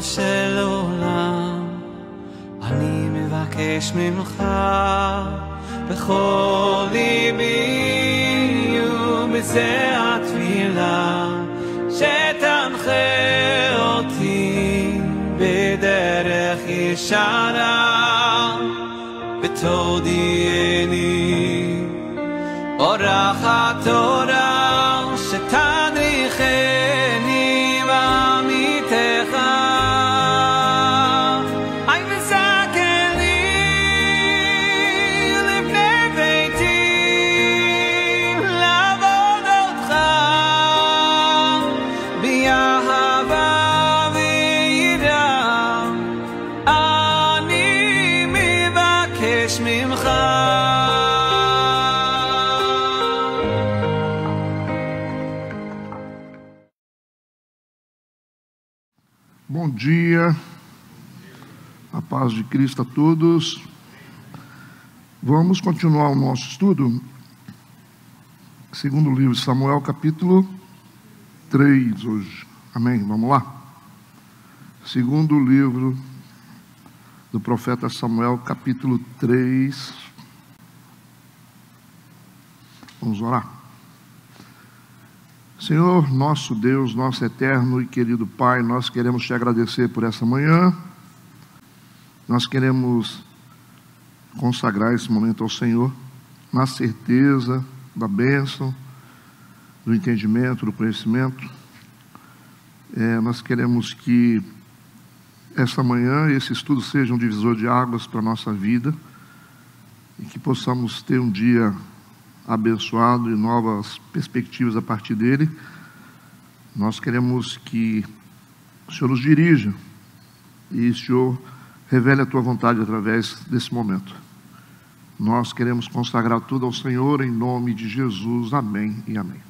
של עולם, אני מבקש ממך בכל ליבי ובזה התפילה, שתנחה אותי בדרך ישרה, ותודיעני אורח התורה, שתדריכני בעמיתך. היי וזכר לי לבני ביתי לעבוד אותך באהבה ויראה, אני מבקש ממך. Bom dia, a paz de Cristo a todos. Vamos continuar o nosso estudo, segundo livro de Samuel, capítulo 3 hoje. Amém? Vamos lá? Segundo livro do profeta Samuel, capítulo 3. Vamos orar. Senhor, nosso Deus, nosso eterno e querido Pai, nós queremos te agradecer por essa manhã. Nós queremos consagrar esse momento ao Senhor, na certeza da bênção, do entendimento, do conhecimento. Nós queremos que essa manhã, esse estudo seja um divisor de águas para a nossa vida e que possamos ter um dia abençoado e novas perspectivas a partir dele. Nós queremos que o Senhor nos dirija e o Senhor revele a tua vontade através desse momento. Nós queremos consagrar tudo ao Senhor em nome de Jesus. Amém e amém.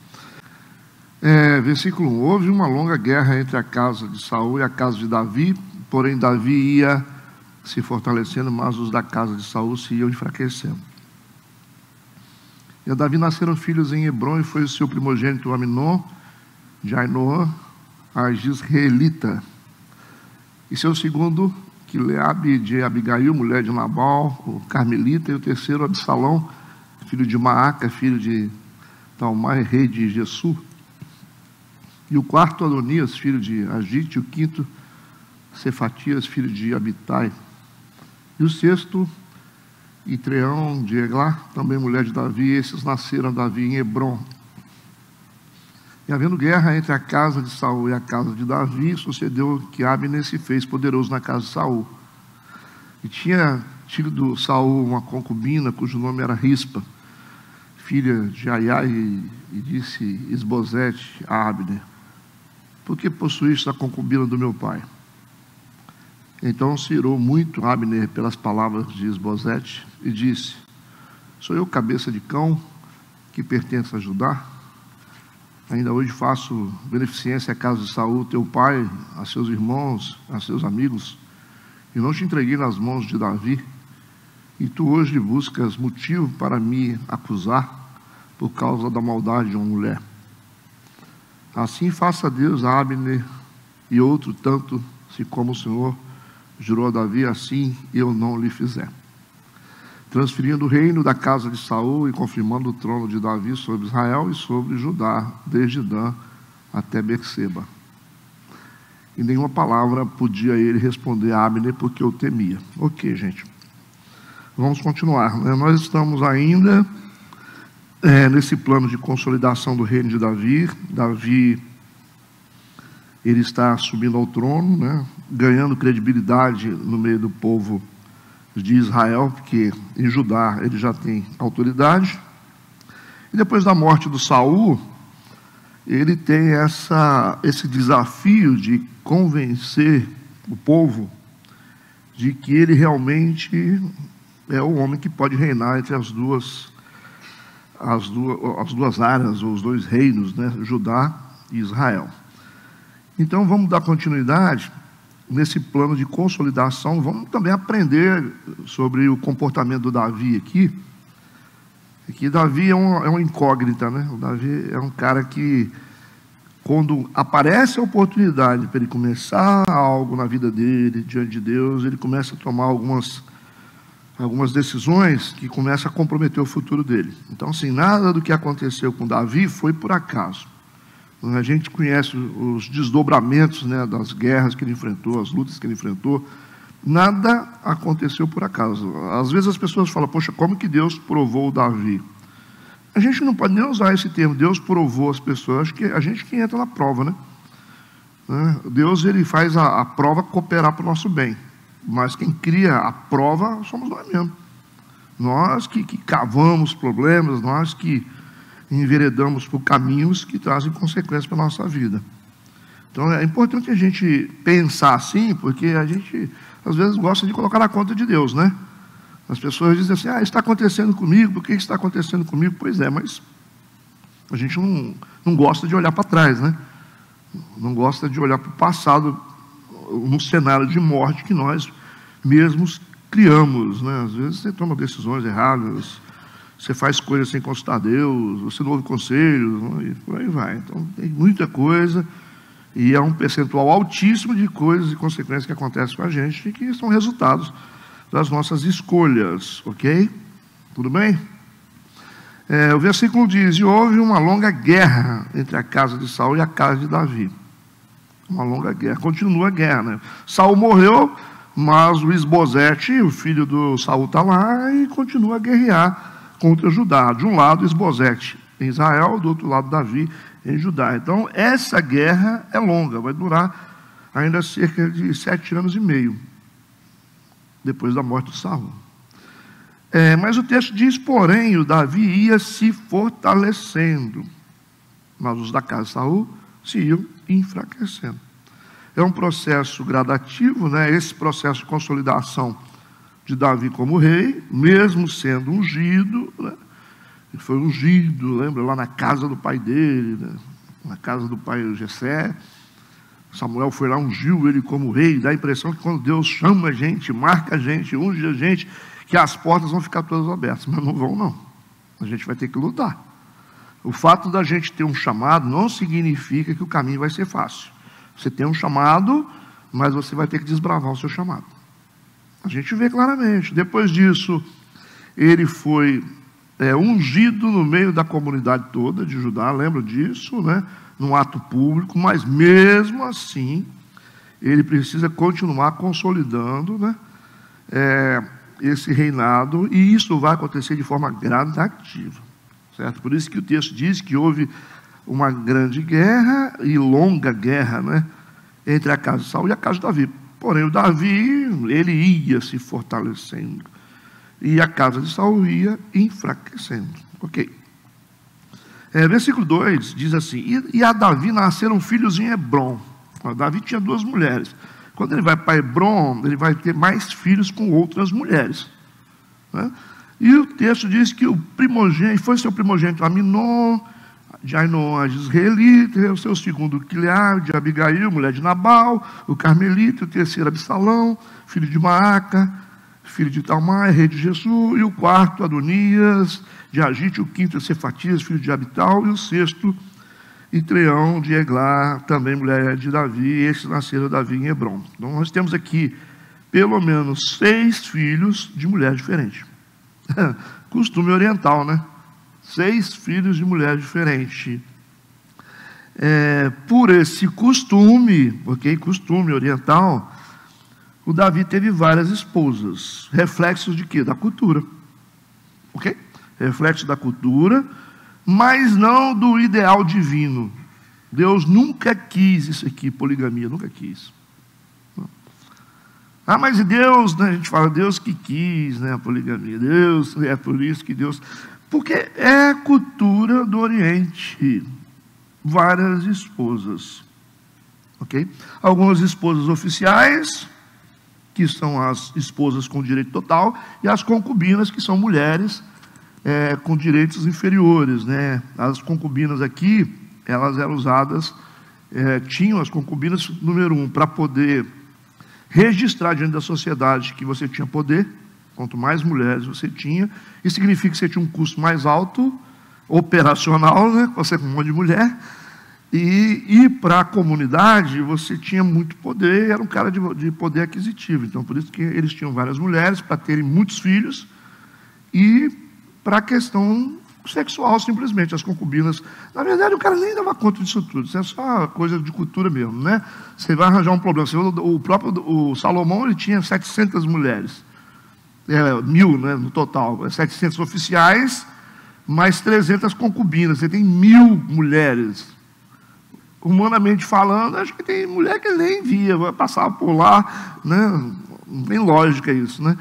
Versículo 1. Houve uma longa guerra entre a casa de Saul e a casa de Davi, porém Davi ia se fortalecendo, mas os da casa de Saul se iam enfraquecendo. E a Davi nasceram filhos em Hebron, e foi o seu primogênito Aminon, de Ainoã, a Jisreelita. E seu segundo, Quileabe, de Abigail, mulher de Nabal, o Carmelita. E o terceiro, Absalão, filho de Maaca, filho de Talmai, rei de Gesur. E o quarto, Adonias, filho de Agite. E o quinto, Cefatias, filho de Abitai. E o sexto, Itreão de Eglá, também mulher de Davi. Esses nasceram Davi em Hebron. E havendo guerra entre a casa de Saul e a casa de Davi, sucedeu que Abner se fez poderoso na casa de Saul. E tinha tido Saul uma concubina, cujo nome era Rispa, filha de Aiai, e disse Isbosete a Abner: por que possuíste a concubina do meu pai? Então se irou muito Abner pelas palavras de Isbosete e disse: sou eu cabeça de cão que pertence a Judá? Ainda hoje faço beneficência à casa de Saul, teu pai, a seus irmãos, a seus amigos, e não te entreguei nas mãos de Davi. E tu hoje buscas motivo para me acusar por causa da maldade de uma mulher. Assim faça Deus a Abner e outro tanto, se como o Senhor jurou a Davi, assim eu não lhe fizer, transferindo o reino da casa de Saul e confirmando o trono de Davi sobre Israel e sobre Judá, desde Dan até Berseba. E nenhuma palavra podia ele responder a Abner, porque eu temia. Ok, gente, vamos continuar, né? Nós estamos ainda nesse plano de consolidação do reino de Davi. Davi, ele está subindo ao trono, né? Ganhando credibilidade no meio do povo de Israel, porque em Judá ele já tem autoridade. E depois da morte do Saul, ele tem esse desafio de convencer o povo de que ele realmente é o homem que pode reinar entre as duas áreas, ou os dois reinos, né? Judá e Israel. Então vamos dar continuidade nesse plano de consolidação. Vamos também aprender sobre o comportamento do Davi aqui. Davi é uma incógnita, né? O Davi é um cara que quando aparece a oportunidade para ele começar algo na vida dele, diante de Deus, ele começa a tomar algumas decisões que começam a comprometer o futuro dele. Então, assim, nada do que aconteceu com Davi foi por acaso. A gente conhece os desdobramentos, né, das guerras que ele enfrentou, as lutas que ele enfrentou. Nada aconteceu por acaso. Às vezes as pessoas falam, poxa, como que Deus provou Davi? A gente não pode nem usar esse termo, Deus provou as pessoas. Acho que a gente que entra na prova, né? Deus, ele faz a prova cooperar para o nosso bem. Mas quem cria a prova somos nós mesmos. Nós que cavamos problemas, nós que enveredamos por caminhos que trazem consequências para a nossa vida. Então é importante a gente pensar assim, porque a gente às vezes gosta de colocar na conta de Deus, né? As pessoas dizem assim, está acontecendo comigo, por que está acontecendo comigo? Pois é, mas a gente não gosta de olhar para trás, né? Não gosta de olhar para o passado, no cenário de morte que nós mesmos criamos, né? Às vezes você toma decisões erradas, você faz coisas sem consultar Deus, você não ouve conselhos, né? E por aí vai. Então tem muita coisa, e é um percentual altíssimo de coisas e consequências que acontecem com a gente e que são resultados das nossas escolhas, ok? Tudo bem? O versículo diz, e houve uma longa guerra entre a casa de Saul e a casa de Davi. Uma longa guerra, continua a guerra, né? Saul morreu, mas o Isbosete, o filho do Saul, está lá e continua a guerrear contra Judá. De um lado, Isbosete em Israel, do outro lado, Davi em Judá. Então, essa guerra é longa, vai durar ainda cerca de 7 anos e meio, depois da morte de Saul. Mas o texto diz, porém, o Davi ia se fortalecendo, mas os da casa de Saul se iam enfraquecendo. É um processo gradativo, né? Esse processo de consolidação de Davi como rei, mesmo sendo ungido, né? Ele foi ungido, lembra, lá na casa do pai dele, né? Na casa do pai Jessé. Samuel foi lá, ungiu ele como rei. Dá a impressão que quando Deus chama a gente, marca a gente, unge a gente, que as portas vão ficar todas abertas, mas não vão, não. A gente vai ter que lutar. O fato da gente ter um chamado não significa que o caminho vai ser fácil. Você tem um chamado, mas você vai ter que desbravar o seu chamado. A gente vê claramente. Depois disso, ele foi ungido no meio da comunidade toda de Judá, lembra disso, né? Num ato público, mas mesmo assim, ele precisa continuar consolidando, né? Esse reinado, e isso vai acontecer de forma gradativa, certo? Por isso que o texto diz que houve uma grande guerra e longa guerra, né, entre a casa de Saul e a casa de Davi. Porém, o Davi, ele ia se fortalecendo, e a casa de Saul ia enfraquecendo. Ok. Versículo 2 diz assim, e a Davi nasceram filhos em Hebrom. Davi tinha 2 mulheres. Quando ele vai para Hebrom, ele vai ter mais filhos com outras mulheres, né? E o texto diz que o primogênito, foi seu primogênito Aminon, de Ainoã, de Israelita, o seu segundo Quileab, de Abigail, mulher de Nabal, o Carmelita, o terceiro Absalão, filho de Maaca, filho de Talmai, rei de Jessu, e o quarto Adonias, de Agite, o quinto Cefatias, filho de Abital, e o sexto Itreão de Eglá, também mulher de Davi, e esses nasceram Davi em Hebrom. Então nós temos aqui pelo menos 6 filhos de mulher diferente. Costume oriental, né? 6 filhos de mulher diferente. Por esse costume, ok? Costume oriental, o Davi teve várias esposas. Reflexos de quê? Da cultura. Ok? Reflexo da cultura, mas não do ideal divino. Deus nunca quis isso aqui, poligamia, nunca quis. Mas Deus, né, a gente fala, Deus que quis, né, a poligamia. Deus, é por isso que Deus... Porque é a cultura do Oriente. Várias esposas. Ok? Algumas esposas oficiais, que são as esposas com direito total, e as concubinas, que são mulheres com direitos inferiores, né? As concubinas aqui, elas eram usadas, tinham as concubinas, número 1, para poder registrar diante da sociedade que você tinha poder. Quanto mais mulheres você tinha, isso significa que você tinha um custo mais alto, operacional, né? Você com um monte de mulher, E ir para a comunidade, você tinha muito poder, era um cara de poder aquisitivo. Então, por isso que eles tinham várias mulheres, para terem muitos filhos, e para a questão sexual, simplesmente, as concubinas. Na verdade, o cara nem dava conta disso tudo, isso é só coisa de cultura mesmo, né? Você vai arranjar um problema. O Salomão, ele tinha 700 mulheres, 1000, né, no total, 700 oficiais, mais 300 concubinas, você tem 1000 mulheres. Humanamente falando, acho que tem mulher que ele nem via, vai passar por lá, né? Não tem lógica isso, né?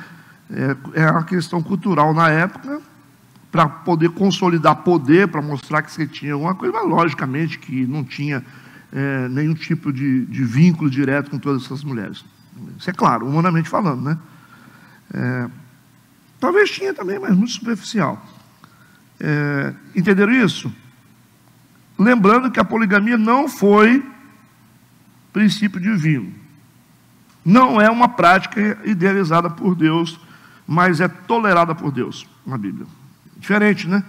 É uma questão cultural na época, para poder consolidar poder, para mostrar que você tinha alguma coisa, mas logicamente que não tinha nenhum tipo de vínculo direto com todas essas mulheres. Isso é claro, humanamente falando, né? Talvez tinha também, mas muito superficial. Entenderam isso? Lembrando que a poligamia não foi princípio divino. Não é uma prática idealizada por Deus, mas é tolerada por Deus na Bíblia. Diferente, né?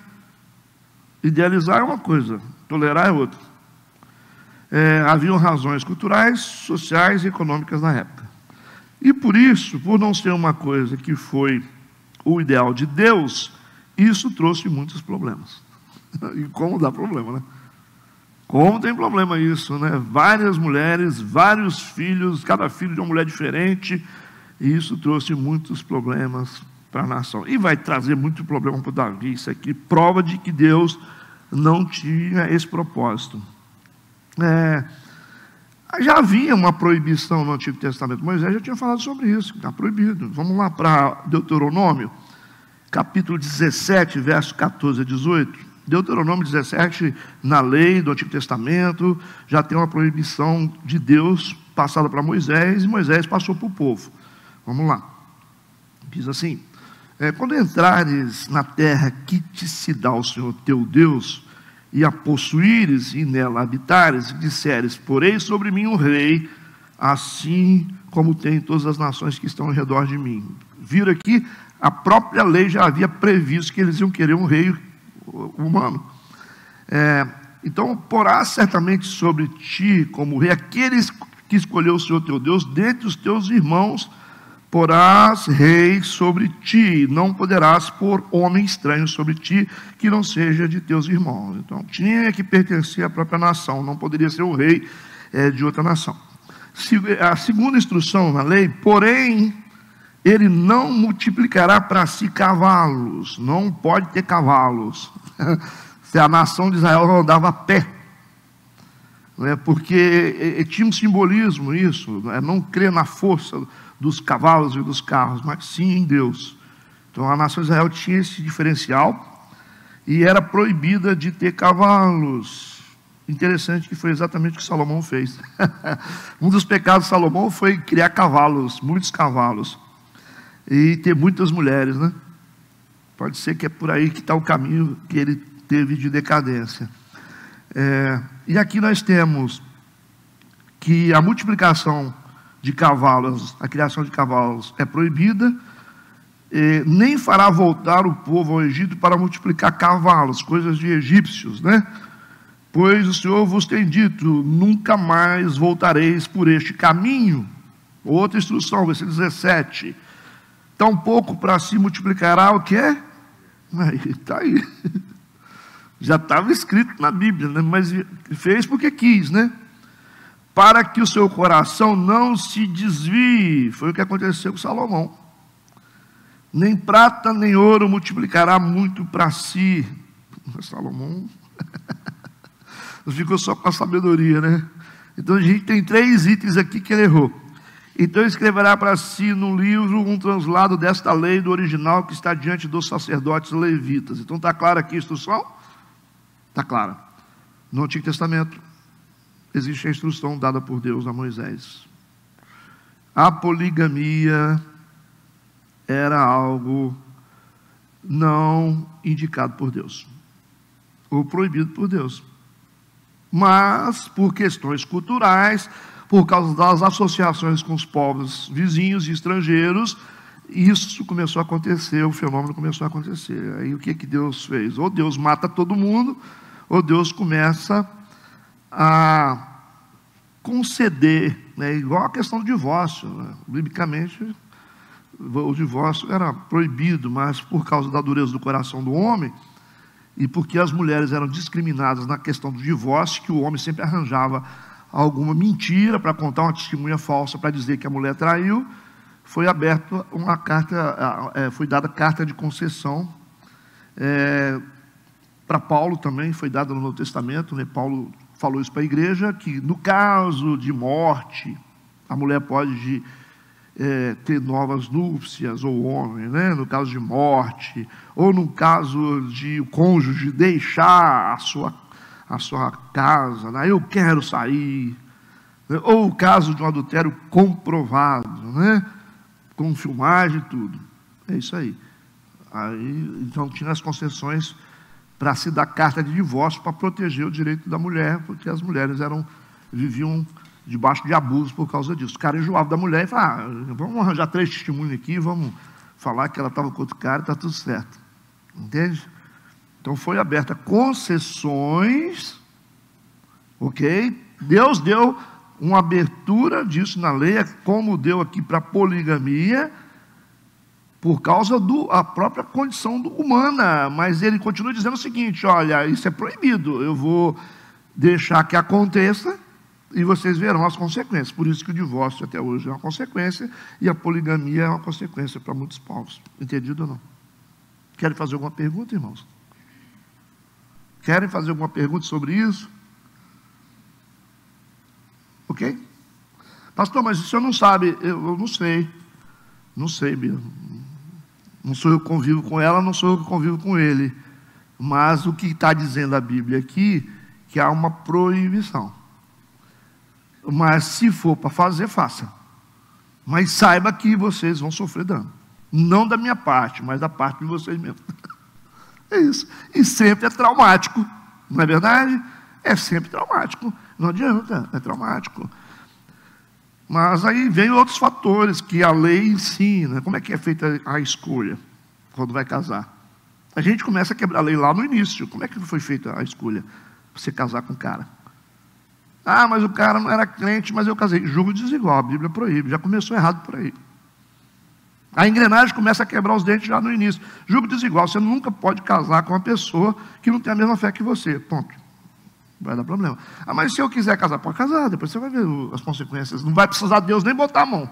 Idealizar é uma coisa, tolerar é outra. Haviam razões culturais, sociais e econômicas na época. E por isso, por não ser uma coisa que foi o ideal de Deus, isso trouxe muitos problemas. E como dá problema, né? Como tem problema isso, né? Várias mulheres, vários filhos, cada filho de uma mulher diferente, e isso trouxe muitos problemas para a nação. E vai trazer muito problema para Davi, isso aqui, prova de que Deus não tinha esse propósito. Já havia uma proibição no Antigo Testamento, Moisés já tinha falado sobre isso, está proibido. Vamos lá para Deuteronômio, capítulo 17, verso 14 a 18. Deuteronômio 17, na lei do Antigo Testamento, já tem uma proibição de Deus passada para Moisés, e Moisés passou para o povo. Vamos lá. Diz assim: quando entrares na terra que te se dá o Senhor teu Deus, e a possuíres e nela habitares, e disseres, porei sobre mim um rei, assim como tem todas as nações que estão ao redor de mim. Viram aqui, a própria lei já havia previsto que eles iam querer um rei humano. Então, porás certamente sobre ti como rei aqueles que escolheu o Senhor teu Deus, dentre os teus irmãos porás rei sobre ti, não poderás pôr homem estranho sobre ti, que não seja de teus irmãos. Então, tinha que pertencer à própria nação, não poderia ser o rei de outra nação. A segunda instrução na lei, porém, ele não multiplicará para si cavalos, não pode ter cavalos. Se a nação de Israel andava a pé, porque tinha um simbolismo isso, não crer na força dos cavalos e dos carros, mas sim em Deus. Então a nação de Israel tinha esse diferencial e era proibida de ter cavalos. Interessante que foi exatamente o que Salomão fez. Um dos pecados de Salomão foi criar cavalos, muitos cavalos, e ter muitas mulheres, né? Pode ser que é por aí que está o caminho que ele teve de decadência. E aqui nós temos que a multiplicação de cavalos, a criação de cavalos é proibida, nem fará voltar o povo ao Egito para multiplicar cavalos, coisas de egípcios, né? Pois o Senhor vos tem dito, nunca mais voltareis por este caminho. Outra instrução, versículo 17. Tampouco para si multiplicará o quê? Está aí. Já estava escrito na Bíblia, né? Mas fez porque quis, né? Para que o seu coração não se desvie. Foi o que aconteceu com Salomão. Nem prata nem ouro multiplicará muito para si. Salomão não ficou só com a sabedoria, né? Então a gente tem 3 itens aqui que ele errou. Então escreverá para si no livro um translado desta lei do original que está diante dos sacerdotes levitas. Então está clara aqui a instrução? Está clara. No Antigo Testamento existe a instrução dada por Deus a Moisés. A poligamia era algo não indicado por Deus, ou proibido por Deus. Mas por questões culturais, por causa das associações com os povos vizinhos e estrangeiros, isso começou a acontecer, o fenômeno começou a acontecer. Aí o que Deus fez? Ou Deus mata todo mundo, ou Deus começa a conceder, né, igual a questão do divórcio, né? Biblicamente, o divórcio era proibido, mas por causa da dureza do coração do homem, e porque as mulheres eram discriminadas na questão do divórcio, que o homem sempre arranjava alguma mentira para contar uma testemunha falsa, para dizer que a mulher traiu, foi aberta uma carta, foi dada carta de concessão, para Paulo também, foi dada no Novo Testamento, né? Paulo falou isso para a igreja, que no caso de morte, a mulher pode ter novas núpcias, ou homem, né? No caso de morte, ou no caso de o cônjuge deixar a sua casa, né? Eu quero sair, né? Ou o caso de um adultério comprovado, né? Com filmagem e tudo, é isso aí. Então tinha as concessões para se dar carta de divórcio para proteger o direito da mulher, porque as mulheres viviam debaixo de abuso por causa disso. O cara enjoava da mulher e falava, vamos arranjar 3 testemunhos aqui, vamos falar que ela estava com outro cara, está tudo certo. Entende? Então foi aberta concessões, ok? Deus deu uma abertura disso na lei, como deu aqui para a poligamia, por causa da própria condição humana, mas ele continua dizendo o seguinte, olha, isso é proibido, eu vou deixar que aconteça, e vocês verão as consequências. Por isso que o divórcio até hoje é uma consequência, e a poligamia é uma consequência para muitos povos. Entendido ou não? Querem fazer alguma pergunta, irmãos? Querem fazer alguma pergunta sobre isso? Ok? Pastor, mas o senhor não sabe. Eu não sei. Não sei mesmo. Não sou eu que convivo com ela, não sou eu que convivo com ele. Mas o que está dizendo a Bíblia aqui, que há uma proibição. Mas se for para fazer, faça. Mas saiba que vocês vão sofrer dano. Não da minha parte, mas da parte de vocês mesmos. É isso. E sempre é traumático. Não é verdade? É sempre traumático. Não adianta, é traumático. Mas aí vem outros fatores que a lei ensina. Como é que é feita a escolha quando vai casar? A gente começa a quebrar a lei lá no início. Como é que foi feita a escolha? Você casar com o cara. Ah, mas o cara não era crente, mas eu casei. Julgo desigual, a Bíblia proíbe. Já começou errado por aí. A engrenagem começa a quebrar os dentes já no início. Julgo desigual. Você nunca pode casar com uma pessoa que não tem a mesma fé que você. Ponto. Vai dar problema. Ah, mas se eu quiser casar, pode casar. Depois você vai ver as consequências. Não vai precisar Deus nem botar a mão.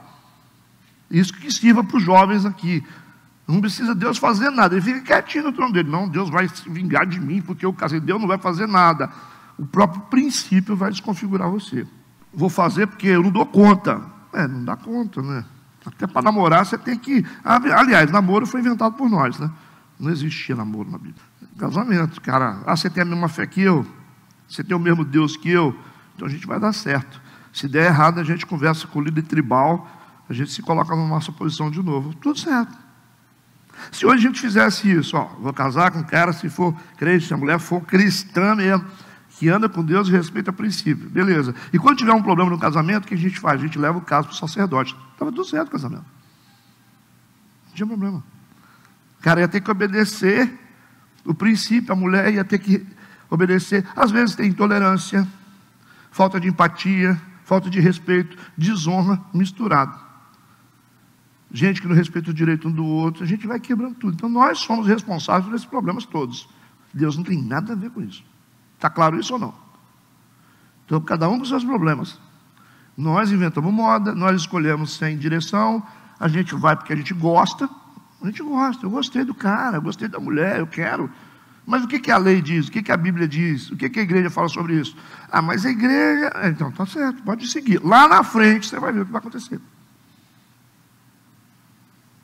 Isso que sirva para os jovens aqui. Não precisa Deus fazer nada. Ele fica quietinho no trono dele. Não, Deus vai se vingar de mim porque eu casei. Deus não vai fazer nada. O próprio princípio vai desconfigurar você. Vou fazer porque eu não dou conta. Não dá conta, né? Até para namorar você tem que... Aliás, namoro foi inventado por nós, né? Não existia namoro na Bíblia. Casamento, cara. Você tem a mesma fé que eu? Você tem o mesmo Deus que eu? Então a gente vai dar certo. Se der errado, a gente conversa com o líder tribal, a gente se coloca na nossa posição de novo. Tudo certo. Se hoje a gente fizesse isso, vou casar com um cara, se for crente, se a mulher for cristã mesmo, que anda com Deus e respeita o princípio. Beleza. E quando tiver um problema no casamento, o que a gente faz? A gente leva o caso para o sacerdote. Estava tudo certo o casamento. Não tinha problema. O cara ia ter que obedecer o princípio, a mulher ia ter que obedecer. Às vezes tem intolerância, falta de empatia, falta de respeito, desonra misturado. Gente que não respeita o direito um do outro, a gente vai quebrando tudo. Então nós somos responsáveis por esses problemas todos. Deus não tem nada a ver com isso. Está claro isso ou não? Então cada um com seus problemas. Nós inventamos moda, nós escolhemos sem direção, a gente vai porque a gente gosta. A gente gosta, eu gostei do cara, eu gostei da mulher, eu quero. Mas o que a lei diz? O que a Bíblia diz? O que a igreja fala sobre isso? Mas a igreja... Então, tá certo, pode seguir. Lá na frente, você vai ver o que vai acontecer.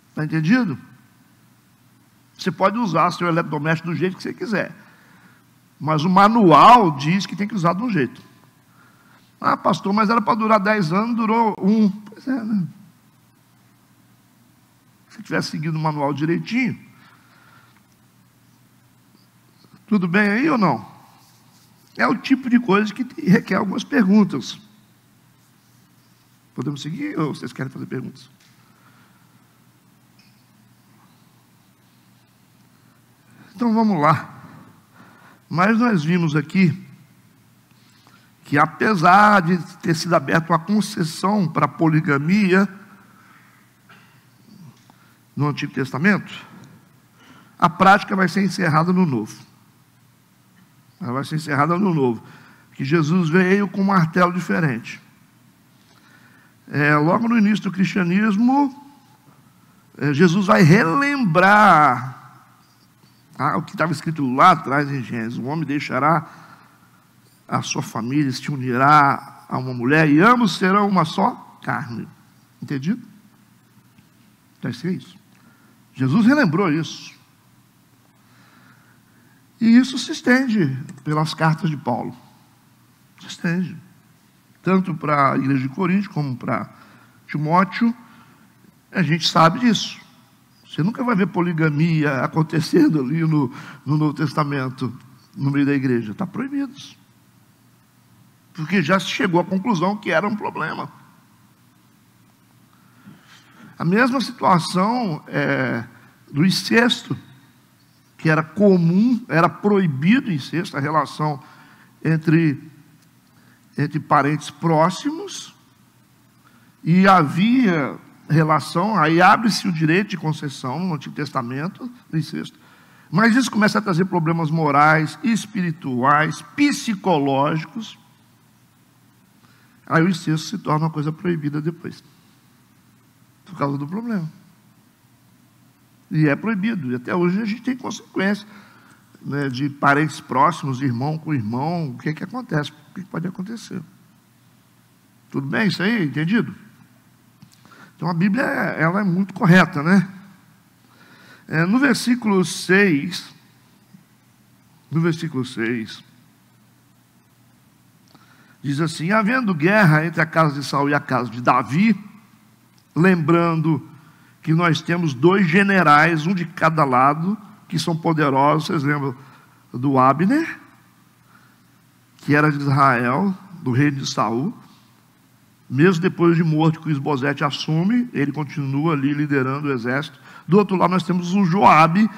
Está entendido? Você pode usar seu eletrodoméstico do jeito que você quiser. Mas o manual diz que tem que usar de um jeito. Pastor, mas era para durar 10 anos, durou 1. Pois é, né? Se tivesse seguido o manual direitinho... Tudo bem aí ou não? É o tipo de coisa que requer algumas perguntas. Podemos seguir ou vocês querem fazer perguntas? Então vamos lá. Mas nós vimos aqui que apesar de ter sido aberta uma concessão para a poligamia no Antigo Testamento, a prática vai ser encerrada no Novo. Ela vai ser encerrada no Novo. Que Jesus veio com um martelo diferente. Logo no início do cristianismo, Jesus vai relembrar o que estava escrito lá atrás em Gênesis: o homem deixará a sua família, se unirá a uma mulher, e ambos serão uma só carne. Entendido? Vai ser isso. Jesus relembrou isso. E isso se estende pelas cartas de Paulo. Se estende. Tanto para a igreja de Corinto, como para Timóteo. A gente sabe disso. Você nunca vai ver poligamia acontecendo ali no Novo Testamento, no meio da igreja. Está proibido. Porque já se chegou à conclusão que era um problema. A mesma situação do incesto, que era comum, era proibido o incesto, a relação entre parentes próximos, e havia relação, aí abre-se o direito de concessão no Antigo Testamento, do incesto, mas isso começa a trazer problemas morais, espirituais, psicológicos, aí o incesto se torna uma coisa proibida depois, por causa do problema. E é proibido, e até hoje a gente tem consequência, né, de parentes próximos, irmão com irmão. O que acontece? O que pode acontecer? Tudo bem isso aí? Entendido? Então a Bíblia ela é muito correta, né? No versículo 6, diz assim: havendo guerra entre a casa de Saul e a casa de Davi, lembrando que nós temos 2 generais, um de cada lado, que são poderosos. Vocês lembram do Abner, que era de Israel, do reino de Saul? Mesmo depois de morto, que o Isbosete assume, ele continua ali liderando o exército. Do outro lado nós temos o Joabe,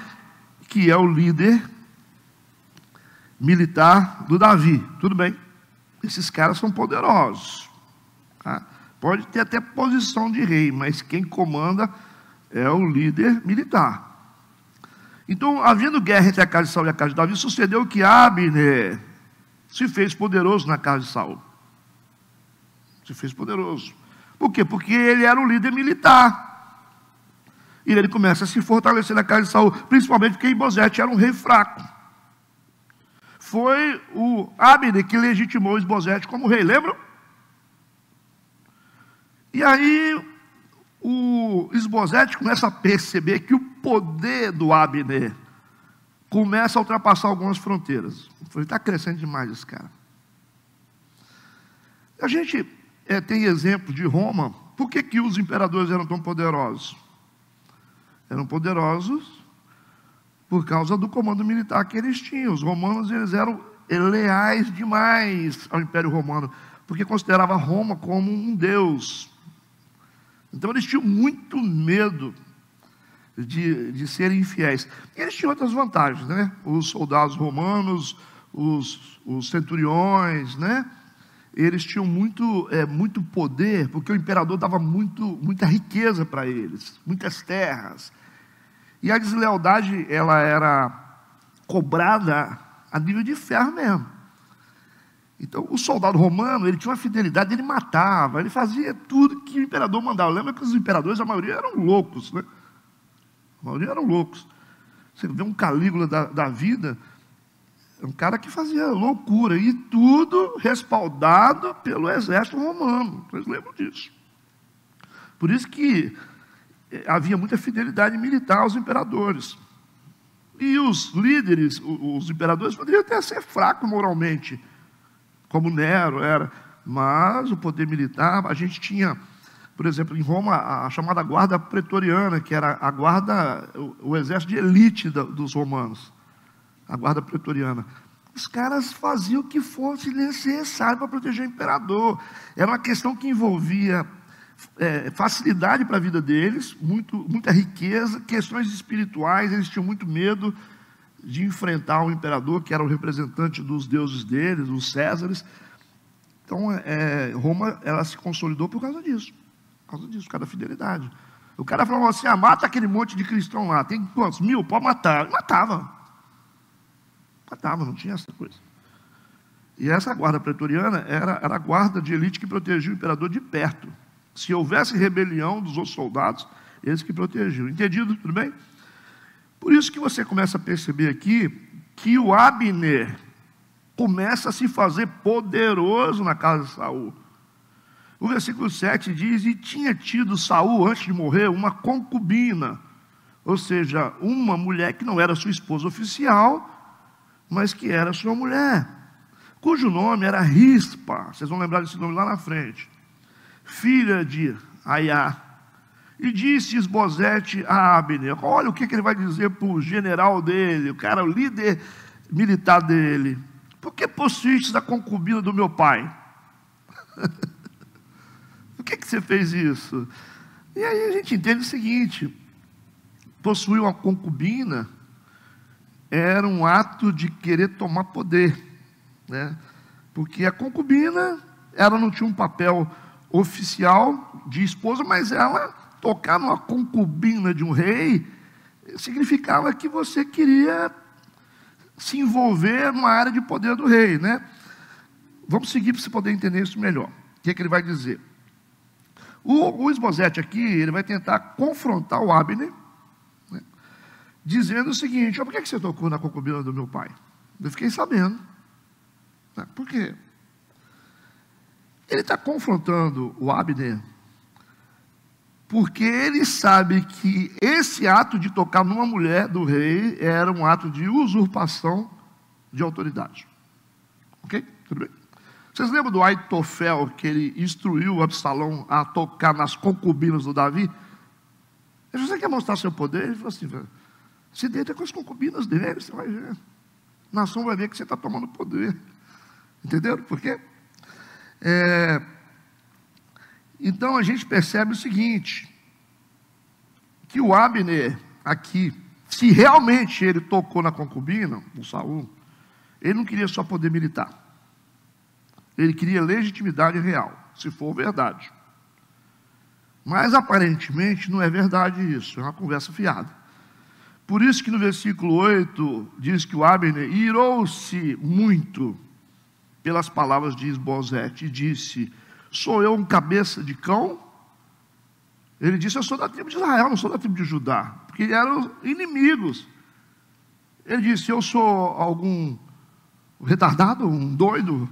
que é o líder militar do Davi. Tudo bem, esses caras são poderosos, tá? Pode ter até posição de rei, mas quem comanda é o líder militar. Então, havendo guerra entre a casa de Saul e a casa de Davi, sucedeu que Abner se fez poderoso na casa de Saul. Se fez poderoso. Por quê? Porque ele era o líder militar. E ele começa a se fortalecer na casa de Saul, principalmente porque Isbosete era um rei fraco. Foi o Abner que legitimou Isbosete como rei, lembram? E aí o Isbosete começa a perceber que o poder do Abner começa a ultrapassar algumas fronteiras. Ele está crescendo demais esse cara. A gente tem exemplo de Roma. Por que os imperadores eram tão poderosos? Eram poderosos por causa do comando militar que eles tinham. Os romanos eles eram leais demais ao Império Romano, porque considerava Roma como um deus. Então eles tinham muito medo de serem infiéis. E eles tinham outras vantagens, né? Os soldados romanos, os centuriões, né? Eles tinham muito poder, porque o imperador dava muita riqueza para eles, muitas terras. E a deslealdade, ela era cobrada a nível de ferro mesmo. Então, o soldado romano, ele tinha uma fidelidade, ele matava, ele fazia tudo que o imperador mandava. Lembra que os imperadores, a maioria eram loucos, né? A maioria eram loucos. Você vê um Calígula da vida, é um cara que fazia loucura, e tudo respaldado pelo exército romano. Vocês lembram disso? Por isso que havia muita fidelidade militar aos imperadores. E os líderes, os imperadores, poderiam até ser fracos moralmente, como Nero era, mas o poder militar, a gente tinha, por exemplo, em Roma, a chamada guarda pretoriana, que era a guarda, o exército de elite dos romanos, a guarda pretoriana. Os caras faziam o que fosse necessário para proteger o imperador. Era uma questão que envolvia facilidade para a vida deles, muita riqueza, questões espirituais. Eles tinham muito medo de enfrentar o imperador, que era o representante dos deuses deles, os Césares. Então, Roma, ela se consolidou por causa disso. Por causa da fidelidade. O cara falou assim, mata aquele monte de cristão lá. Tem quantos? 1000? Pode matar. Matava, não tinha essa coisa. E essa guarda pretoriana era a guarda de elite que protegia o imperador de perto. Se houvesse rebelião dos outros soldados, eles que protegiam. Entendido? Tudo bem? Por isso que você começa a perceber aqui que o Abner começa a se fazer poderoso na casa de Saul. O versículo 7 diz, e tinha tido Saul, antes de morrer, uma concubina, ou seja, uma mulher que não era sua esposa oficial, mas que era sua mulher, cujo nome era Rispa, vocês vão lembrar desse nome lá na frente, filha de Aiá. E disse Isbosete a Abner, olha o que ele vai dizer para o general dele, o cara, o líder militar dele, por que possuíste a concubina do meu pai? Por que você fez isso? E aí a gente entende o seguinte, possuir uma concubina era um ato de querer tomar poder, né? Porque a concubina, ela não tinha um papel oficial de esposa, mas ela tocar numa concubina de um rei significava que você queria se envolver numa área de poder do rei, né? Vamos seguir para você poder entender isso melhor. O que ele vai dizer? O Isbosete aqui, ele vai tentar confrontar o Abner, né, dizendo o seguinte, por que você tocou na concubina do meu pai? Eu fiquei sabendo. Por quê? Ele está confrontando o Abner porque ele sabe que esse ato de tocar numa mulher do rei era um ato de usurpação de autoridade. Ok? Tudo bem? Vocês lembram do Aitofel, que ele instruiu Absalão a tocar nas concubinas do Davi? Se você quer mostrar seu poder, ele falou assim, se deita com as concubinas dele, você vai ver. A nação vai ver que você está tomando poder. Entenderam por quê? Então a gente percebe o seguinte, que o Abner aqui, se realmente ele tocou na concubina, do Saul, ele não queria só poder militar. Ele queria legitimidade real, se for verdade. Mas aparentemente não é verdade isso, é uma conversa fiada. Por isso que no versículo 8 diz que o Abner irou-se muito pelas palavras de Isbosete e disse, sou eu um cabeça de cão? Ele disse, eu sou da tribo de Israel, não sou da tribo de Judá, porque eram inimigos. Ele disse, eu sou algum retardado, um doido,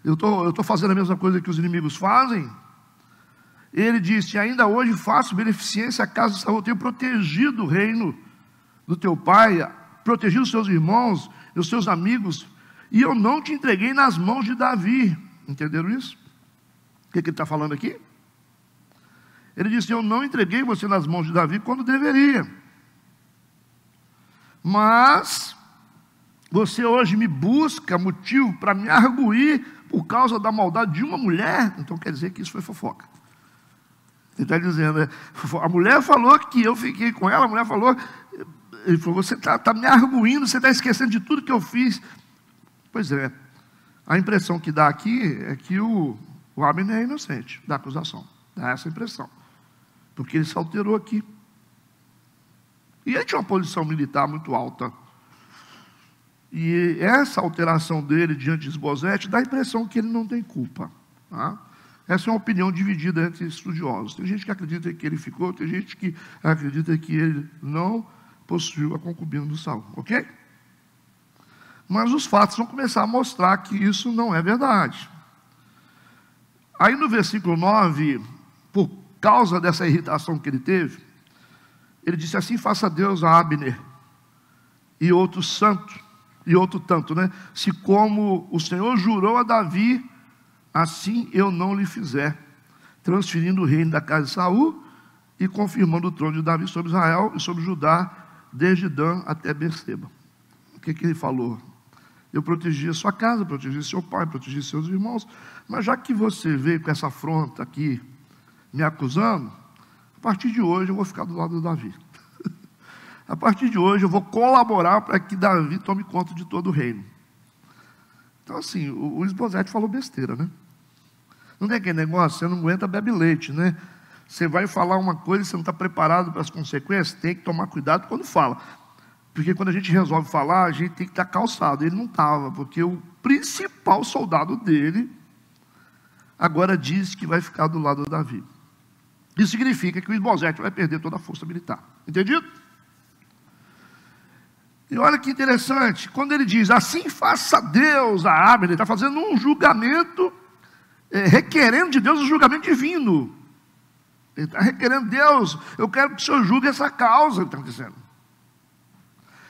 eu estou fazendo a mesma coisa que os inimigos fazem. Ele disse, ainda hoje faço beneficência à casa de Saul, eu tenho protegido o reino do teu pai, protegido os seus irmãos e os seus amigos, e eu não te entreguei nas mãos de Davi. Entenderam isso? O que ele está falando aqui? Ele disse, eu não entreguei você nas mãos de Davi quando deveria. Mas você hoje me busca motivo para me arguir por causa da maldade de uma mulher. Então quer dizer que isso foi fofoca. Ele está dizendo, a mulher falou que eu fiquei com ela, a mulher falou, ele falou, você está me arguindo, você está esquecendo de tudo que eu fiz. Pois é, a impressão que dá aqui é que o Abner é inocente da acusação, dá essa impressão, porque ele se alterou aqui. E ele tinha uma posição militar muito alta. E essa alteração dele diante de Isbosete dá a impressão que ele não tem culpa. Tá? Essa é uma opinião dividida entre estudiosos. Tem gente que acredita que ele ficou, tem gente que acredita que ele não possuiu a concubina do Saul. Ok? Mas os fatos vão começar a mostrar que isso não é verdade. Aí no versículo 9, por causa dessa irritação que ele teve, ele disse assim, faça Deus a Abner e outro tanto, né? Se como o Senhor jurou a Davi, assim eu não lhe fizer, transferindo o reino da casa de Saul e confirmando o trono de Davi sobre Israel e sobre Judá, desde Dan até Berseba. O que ele falou? Eu protegi a sua casa, protegi seu pai, protegi seus irmãos, mas já que você veio com essa afronta aqui, me acusando, a partir de hoje eu vou ficar do lado de Davi. A partir de hoje eu vou colaborar para que Davi tome conta de todo o reino. Então, assim, o Esbozete falou besteira, né? Não tem aquele negócio, você não aguenta, bebe leite, né? Você vai falar uma coisa e você não está preparado para as consequências, tem que tomar cuidado quando fala. Porque quando a gente resolve falar, a gente tem que estar calçado. Ele não estava, porque o principal soldado dele agora diz que vai ficar do lado de Davi. Isso significa que o Esbozete vai perder toda a força militar. Entendido? E olha que interessante, quando ele diz, assim faça Deus a Abner, ele está fazendo um julgamento, requerendo de Deus um julgamento divino. Ele está requerendo, Deus, eu quero que o Senhor julgue essa causa, ele está dizendo.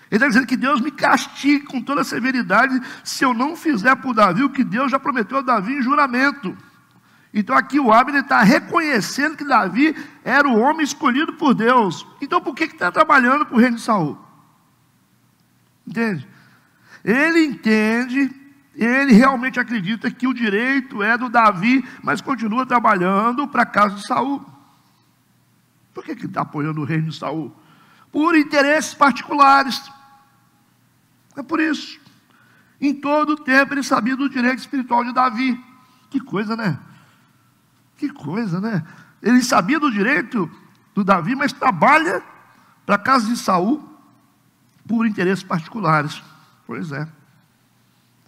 Ele está dizendo que Deus me castigue com toda a severidade se eu não fizer por Davi o que Deus já prometeu a Davi em juramento. Então aqui o Abner está reconhecendo que Davi era o homem escolhido por Deus. Então por que está trabalhando para o reino de Saul? Entende? Ele entende, ele realmente acredita que o direito é do Davi, mas continua trabalhando para a casa de Saul. Por que ele está apoiando o reino de Saul? Por interesses particulares. É por isso. Em todo o tempo ele sabia do direito espiritual de Davi. Que coisa, né? Que coisa, né? Ele sabia do direito do Davi, mas trabalha para a casa de Saul por interesses particulares. Pois é.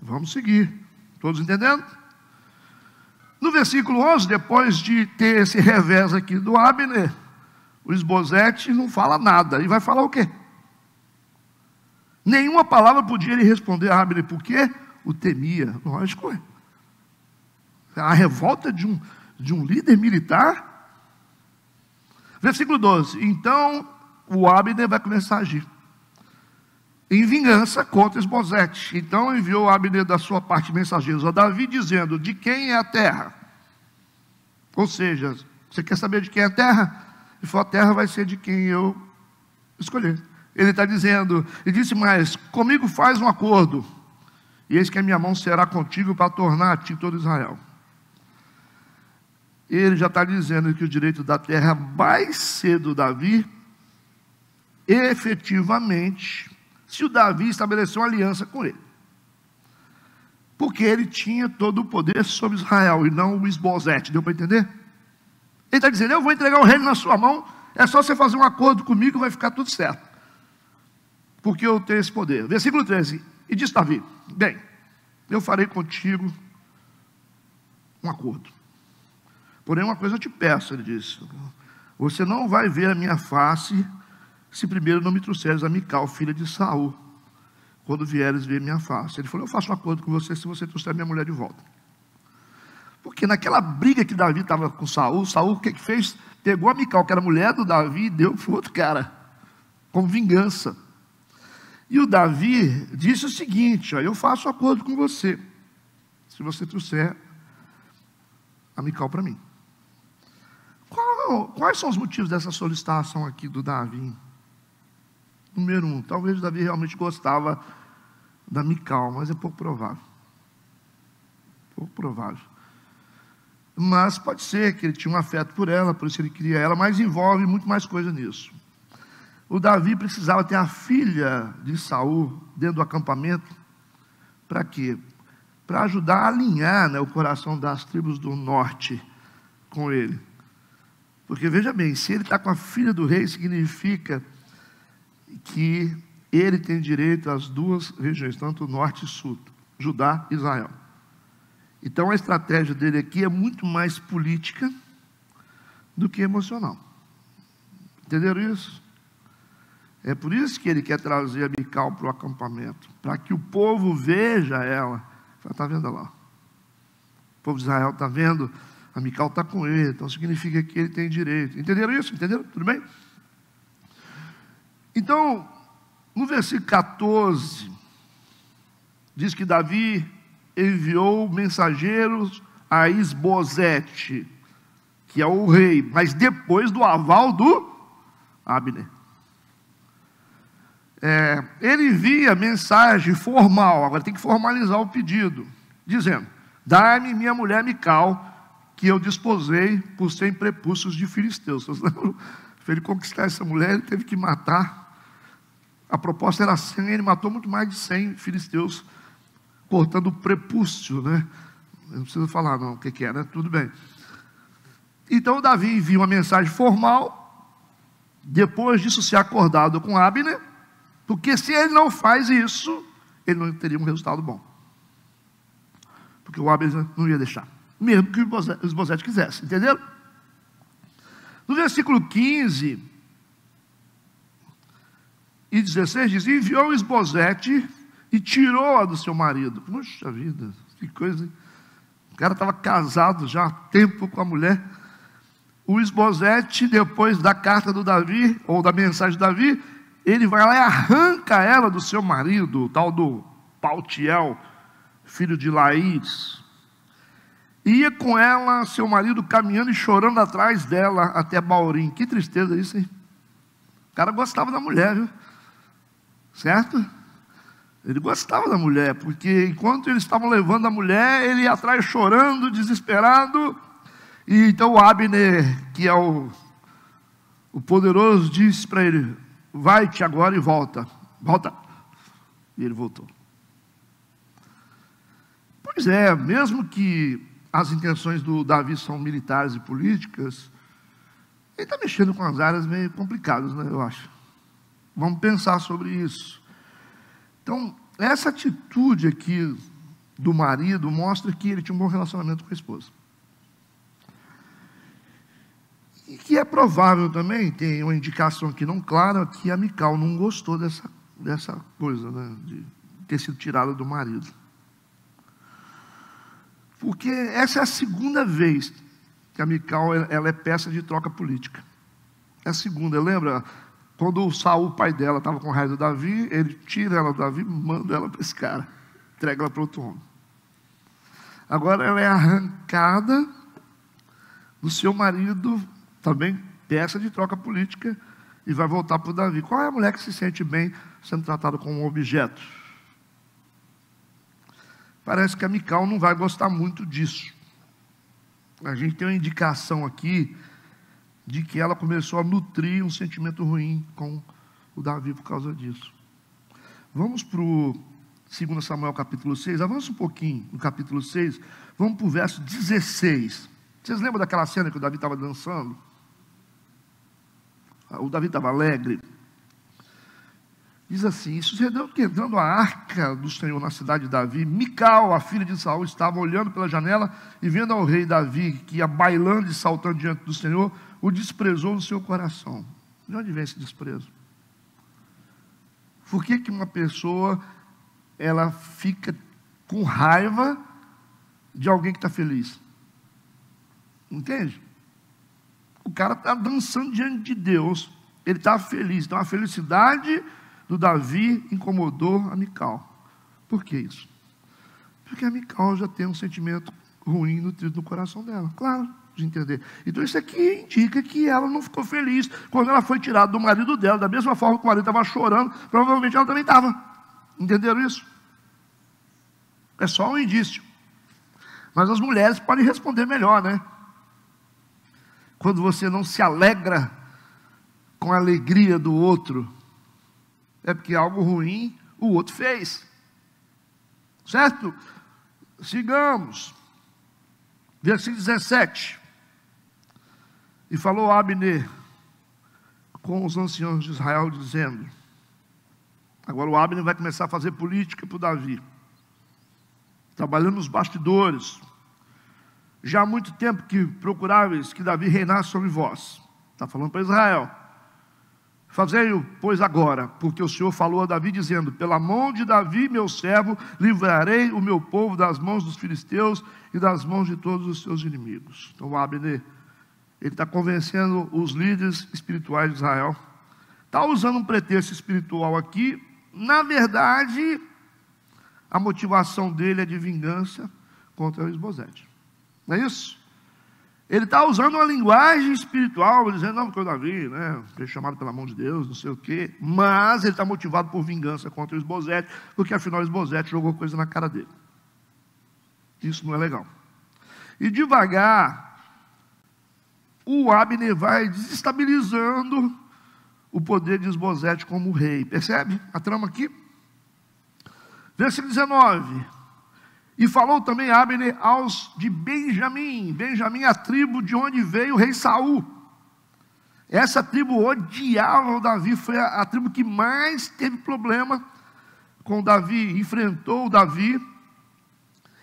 Vamos seguir. Todos entendendo? No versículo 11, depois de ter esse revés aqui do Abner, o Esbozete não fala nada. E vai falar o quê? Nenhuma palavra podia ele responder a Abner. Por quê? O temia. Lógico. A revolta de um líder militar. Versículo 12. Então o Abner vai começar a agir em vingança contra Esbozete. Então enviou Abner da sua parte mensageiros a Davi, dizendo, de quem é a terra? Ou seja, você quer saber de quem é a terra? Ele falou, a terra vai ser de quem eu escolher. Ele está dizendo, ele disse mais, comigo faz um acordo, e eis que a minha mão será contigo para tornar a ti todo Israel. Ele já está dizendo que o direito da terra vai ser do Davi, efetivamente, se o Davi estabeleceu uma aliança com ele. Porque ele tinha todo o poder sobre Israel, e não o Esbozete, deu para entender? Ele está dizendo, eu vou entregar o reino na sua mão, é só você fazer um acordo comigo, vai ficar tudo certo. Porque eu tenho esse poder. Versículo 13, e disse Davi, bem, eu farei contigo um acordo. Porém uma coisa eu te peço, ele disse, você não vai ver a minha face, se primeiro não me trouxeres a Mical, filha de Saul, quando vieres ver minha face. Ele falou, eu faço um acordo com você, se você trouxer minha mulher de volta. Porque naquela briga que Davi estava com Saul, o que fez? Pegou a Mical, que era mulher do Davi, e deu para o outro cara, como vingança. E o Davi disse o seguinte, ó, eu faço um acordo com você, se você trouxer a Mical para mim. Quais são os motivos dessa solicitação aqui do Davi? Número 1, talvez o Davi realmente gostava da Mical, mas é pouco provável. Pouco provável. Mas pode ser que ele tinha um afeto por ela, por isso ele queria ela, mas envolve muito mais coisa nisso. O Davi precisava ter a filha de Saul dentro do acampamento. Para quê? Para ajudar a alinhar, né, o coração das tribos do norte com ele. Porque veja bem, se ele está com a filha do rei, significa que ele tem direito às duas regiões, tanto o norte e sul, Judá e Israel. Então a estratégia dele aqui é muito mais política do que emocional. Entenderam isso? É por isso que ele quer trazer a Mical para o acampamento, para que o povo veja ela. Está vendo lá? O povo de Israel está vendo, a Mical está com ele, então significa que ele tem direito. Entenderam isso? Entenderam? Tudo bem? Então, no versículo 14, diz que Davi enviou mensageiros a Esbozete, que é o rei, mas depois do aval do Abner. Ele envia mensagem formal, agora tem que formalizar o pedido, dizendo, dá-me minha mulher Mical, que eu desposei por 100 prepúcios de filisteus. Para ele conquistar essa mulher, ele teve que matar. A proposta era 100, ele matou muito mais de 100 filisteus cortando o prepúcio, né? Eu não preciso falar não o que é, né? Tudo bem. Então Davi envia uma mensagem formal, depois disso ser acordado com Abner, porque se ele não faz isso, ele não teria um resultado bom. Porque o Abner não ia deixar, mesmo que o Isbosete quisesse, entenderam? No versículo 15 e 16 diz: enviou Isbosete e tirou-a do seu marido. Puxa vida, que coisa, hein? O cara estava casado já há tempo com a mulher. O Isbosete, depois da carta do Davi, ou da mensagem de Davi, ele vai lá e arranca ela do seu marido, o tal do Paltiel, filho de Laís. Ia com ela, seu marido, caminhando e chorando atrás dela até Baurim. Que tristeza isso, hein? O cara gostava da mulher, viu? Certo? Ele gostava da mulher, porque enquanto eles estavam levando a mulher, ele ia atrás chorando, desesperado. E então o Abner, que é o poderoso, disse para ele: vai-te agora e volta. Volta. E ele voltou. Pois é, mesmo que as intenções do Davi são militares e políticas, ele está mexendo com as áreas meio complicadas, né, eu acho. Vamos pensar sobre isso. Então, essa atitude aqui do marido mostra que ele tinha um bom relacionamento com a esposa. E que é provável também, tem uma indicação aqui não clara, que a Mical não gostou dessa coisa, né, de ter sido tirada do marido. Porque essa é a segunda vez que a Mical ela é peça de troca política. É a segunda, lembra? Quando o Saul, pai dela, estava com raiva do Davi, ele tira ela do Davi e manda ela para esse cara, entrega ela para outro homem. Agora ela é arrancada do seu marido, também peça de troca política, e vai voltar para o Davi. Qual é a mulher que se sente bem sendo tratada como um objeto? Parece que a Mical não vai gostar muito disso. A gente tem uma indicação aqui de que ela começou a nutrir um sentimento ruim com o Davi por causa disso. Vamos para o 2 Samuel capítulo 6, avança um pouquinho no capítulo 6, vamos para o verso 16. Vocês lembram daquela cena que o Davi estava dançando? O Davi estava alegre. Diz assim: sucedeu que entrando a arca do Senhor na cidade de Davi, Mical, a filha de Saul, estava olhando pela janela e vendo ao rei Davi, que ia bailando e saltando diante do Senhor, o desprezou no seu coração. De onde vem esse desprezo? Por que uma pessoa ela fica com raiva de alguém que está feliz? Entende? O cara está dançando diante de Deus, ele está feliz. Então a felicidade do Davi incomodou a Mical. Por que isso? Porque a Mical já tem um sentimento ruim nutrido no coração dela, claro, de entender. Então isso aqui indica que ela não ficou feliz quando ela foi tirada do marido dela, da mesma forma que o marido estava chorando, provavelmente ela também estava. Entenderam isso? É só um indício. Mas as mulheres podem responder melhor, né? Quando você não se alegra com a alegria do outro, é porque algo ruim o outro fez. Certo? Sigamos. Versículo 17. E falou Abner com os anciãos de Israel, dizendo... Agora o Abner vai começar a fazer política para o Davi, trabalhando nos bastidores. Já há muito tempo que procuráveis que Davi reinasse sobre vós. Está falando para Israel. Fazei-o, pois, agora, porque o Senhor falou a Davi, dizendo: pela mão de Davi, meu servo, livrarei o meu povo das mãos dos filisteus e das mãos de todos os seus inimigos. Então, Abner, ele está convencendo os líderes espirituais de Israel. Está usando um pretexto espiritual aqui. Na verdade, a motivação dele é de vingança contra o Isbosete. Não é isso? Ele está usando uma linguagem espiritual, dizendo: não, porque o Davi, né, foi chamado pela mão de Deus, não sei o quê. Mas ele está motivado por vingança contra o Isbosete, porque afinal o Isbosete jogou coisa na cara dele. Isso não é legal. E devagar, o Abner vai desestabilizando o poder de Isbosete como rei. Percebe a trama aqui? Versículo 19. E falou também Abner aos de Benjamim. Benjamim é a tribo de onde veio o rei Saul. Essa tribo odiava o Davi, foi a tribo que mais teve problema com o Davi, enfrentou o Davi,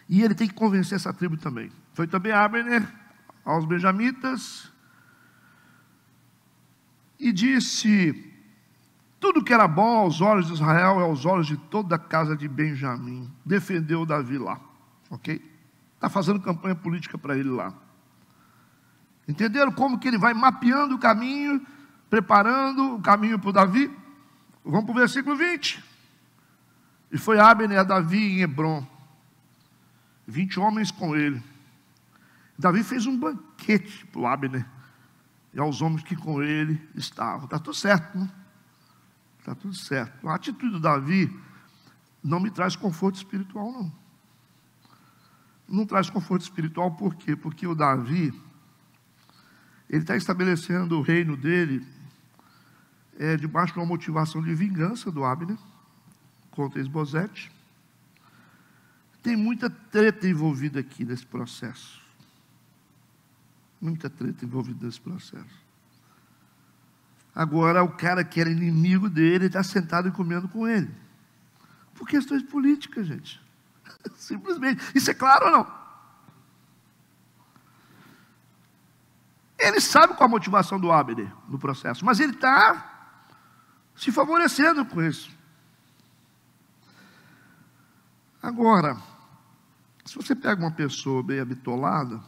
e ele tem que convencer essa tribo também. Foi também Abner aos benjamitas, e disse: tudo que era bom aos olhos de Israel e aos olhos de toda a casa de Benjamim. Defendeu o Davi lá, ok? Está fazendo campanha política para ele lá. Entenderam como que ele vai mapeando o caminho, preparando o caminho para o Davi? Vamos para o versículo 20. E foi Abner a Davi em Hebrom, 20 homens com ele. Davi fez um banquete para o Abner e aos homens que com ele estavam. Está tudo certo, não? Está tudo certo. A atitude do Davi não me traz conforto espiritual, não. Não traz conforto espiritual por quê? Porque o Davi, ele está estabelecendo o reino dele debaixo de uma motivação de vingança do Abner contra Esbozete. Tem muita treta envolvida aqui nesse processo. Muita treta envolvida nesse processo. Agora, o cara que era inimigo dele está sentado e comendo com ele. Por questões políticas, gente. Simplesmente. Isso é claro ou não? Ele sabe qual a motivação do Abner no processo, mas ele está se favorecendo com isso. Agora, se você pega uma pessoa bem habitolada,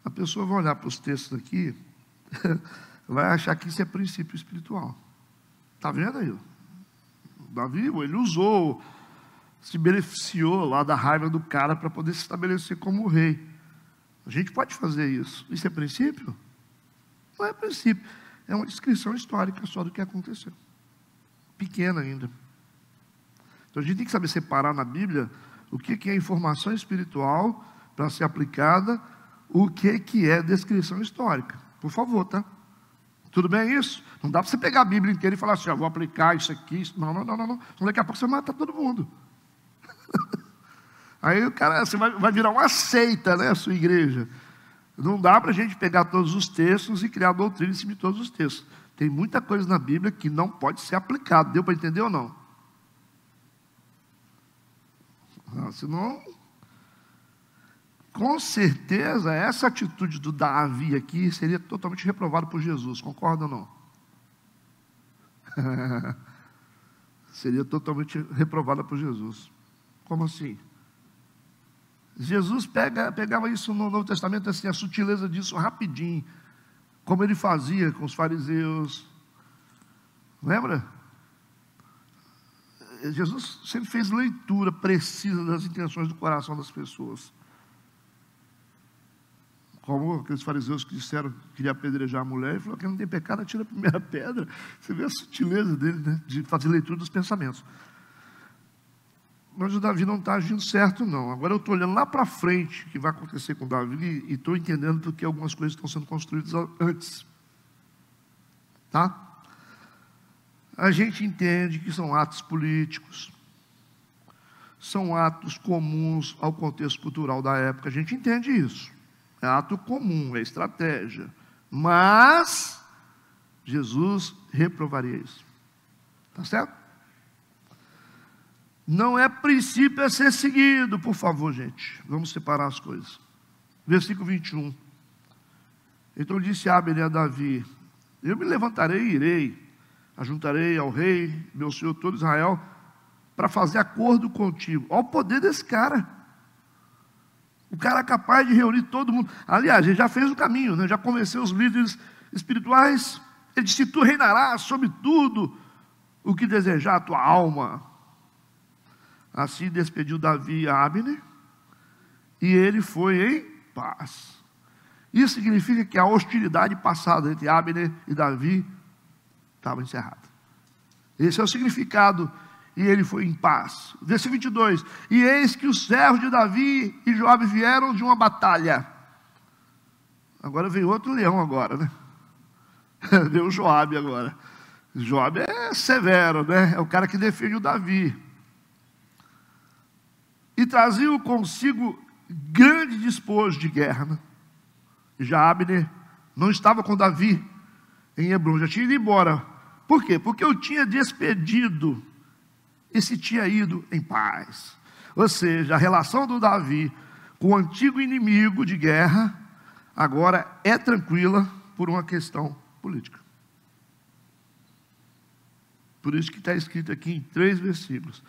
a pessoa vai olhar para os textos aqui, vai achar que isso é princípio espiritual. Está vendo aí? Davi, ele usou, se beneficiou lá da raiva do cara para poder se estabelecer como rei. A gente pode fazer isso. Isso é princípio? Não é princípio. É uma descrição histórica só do que aconteceu. Pequena ainda. Então a gente tem que saber separar na Bíblia o que é informação espiritual para ser aplicada, o que é descrição histórica. Por favor, tá? Tudo bem isso? Não dá para você pegar a Bíblia inteira e falar assim, vou aplicar isso aqui. Isso. Não. Então, daqui a pouco você mata todo mundo. Aí o cara, você vai virar uma seita, né, a sua igreja. Não dá para a gente pegar todos os textos e criar doutrina em cima de todos os textos. Tem muita coisa na Bíblia que não pode ser aplicada. Deu para entender ou não? Senão, com certeza, essa atitude do Davi aqui seria totalmente reprovada por Jesus. Concorda ou não? Seria totalmente reprovada por Jesus. Como assim? Jesus pegava isso no Novo Testamento, assim, a sutileza disso rapidinho, como ele fazia com os fariseus. Lembra? Jesus sempre fez leitura precisa das intenções do coração das pessoas. Como aqueles fariseus que disseram que queria apedrejar a mulher, e falou que não tem pecado, atira a primeira pedra. Você vê a sutileza dele, né, de fazer leitura dos pensamentos. Mas o Davi não está agindo certo, não. Agora eu estou olhando lá para frente o que vai acontecer com o Davi e estou entendendo porque algumas coisas estão sendo construídas antes. Tá? A gente entende que são atos políticos, são atos comuns ao contexto cultural da época. A gente entende isso. É ato comum, é estratégia. Mas Jesus reprovaria isso. Tá certo? Não é princípio a ser seguido, por favor, gente. Vamos separar as coisas. Versículo 21. Então disse Abner a Davi: eu me levantarei e irei, ajuntarei ao rei, meu senhor, todo Israel, para fazer acordo contigo. Olha o poder desse cara. O cara é capaz de reunir todo mundo. Aliás, ele já fez o caminho, né? Já convenceu os líderes espirituais. Ele disse: tu reinarás sobre tudo o que desejar a tua alma. Assim despediu Davi a Abner, e ele foi em paz. Isso significa que a hostilidade passada entre Abner e Davi estava encerrada. Esse é o significado, e ele foi em paz. Versículo 22. E eis que os servos de Davi e Joabe vieram de uma batalha. Agora veio outro leão agora, né? Veio o Joabe agora. Joabe é severo, né? É o cara que defende o Davi. e traziam consigo grande despojo de guerra. Né? E já Abner não estava com Davi em Hebrom, já tinha ido embora. Por quê? Porque eu tinha despedido e se tinha ido em paz. Ou seja, a relação do Davi com o antigo inimigo de guerra agora é tranquila por uma questão política. Por isso que está escrito aqui em 3 versículos.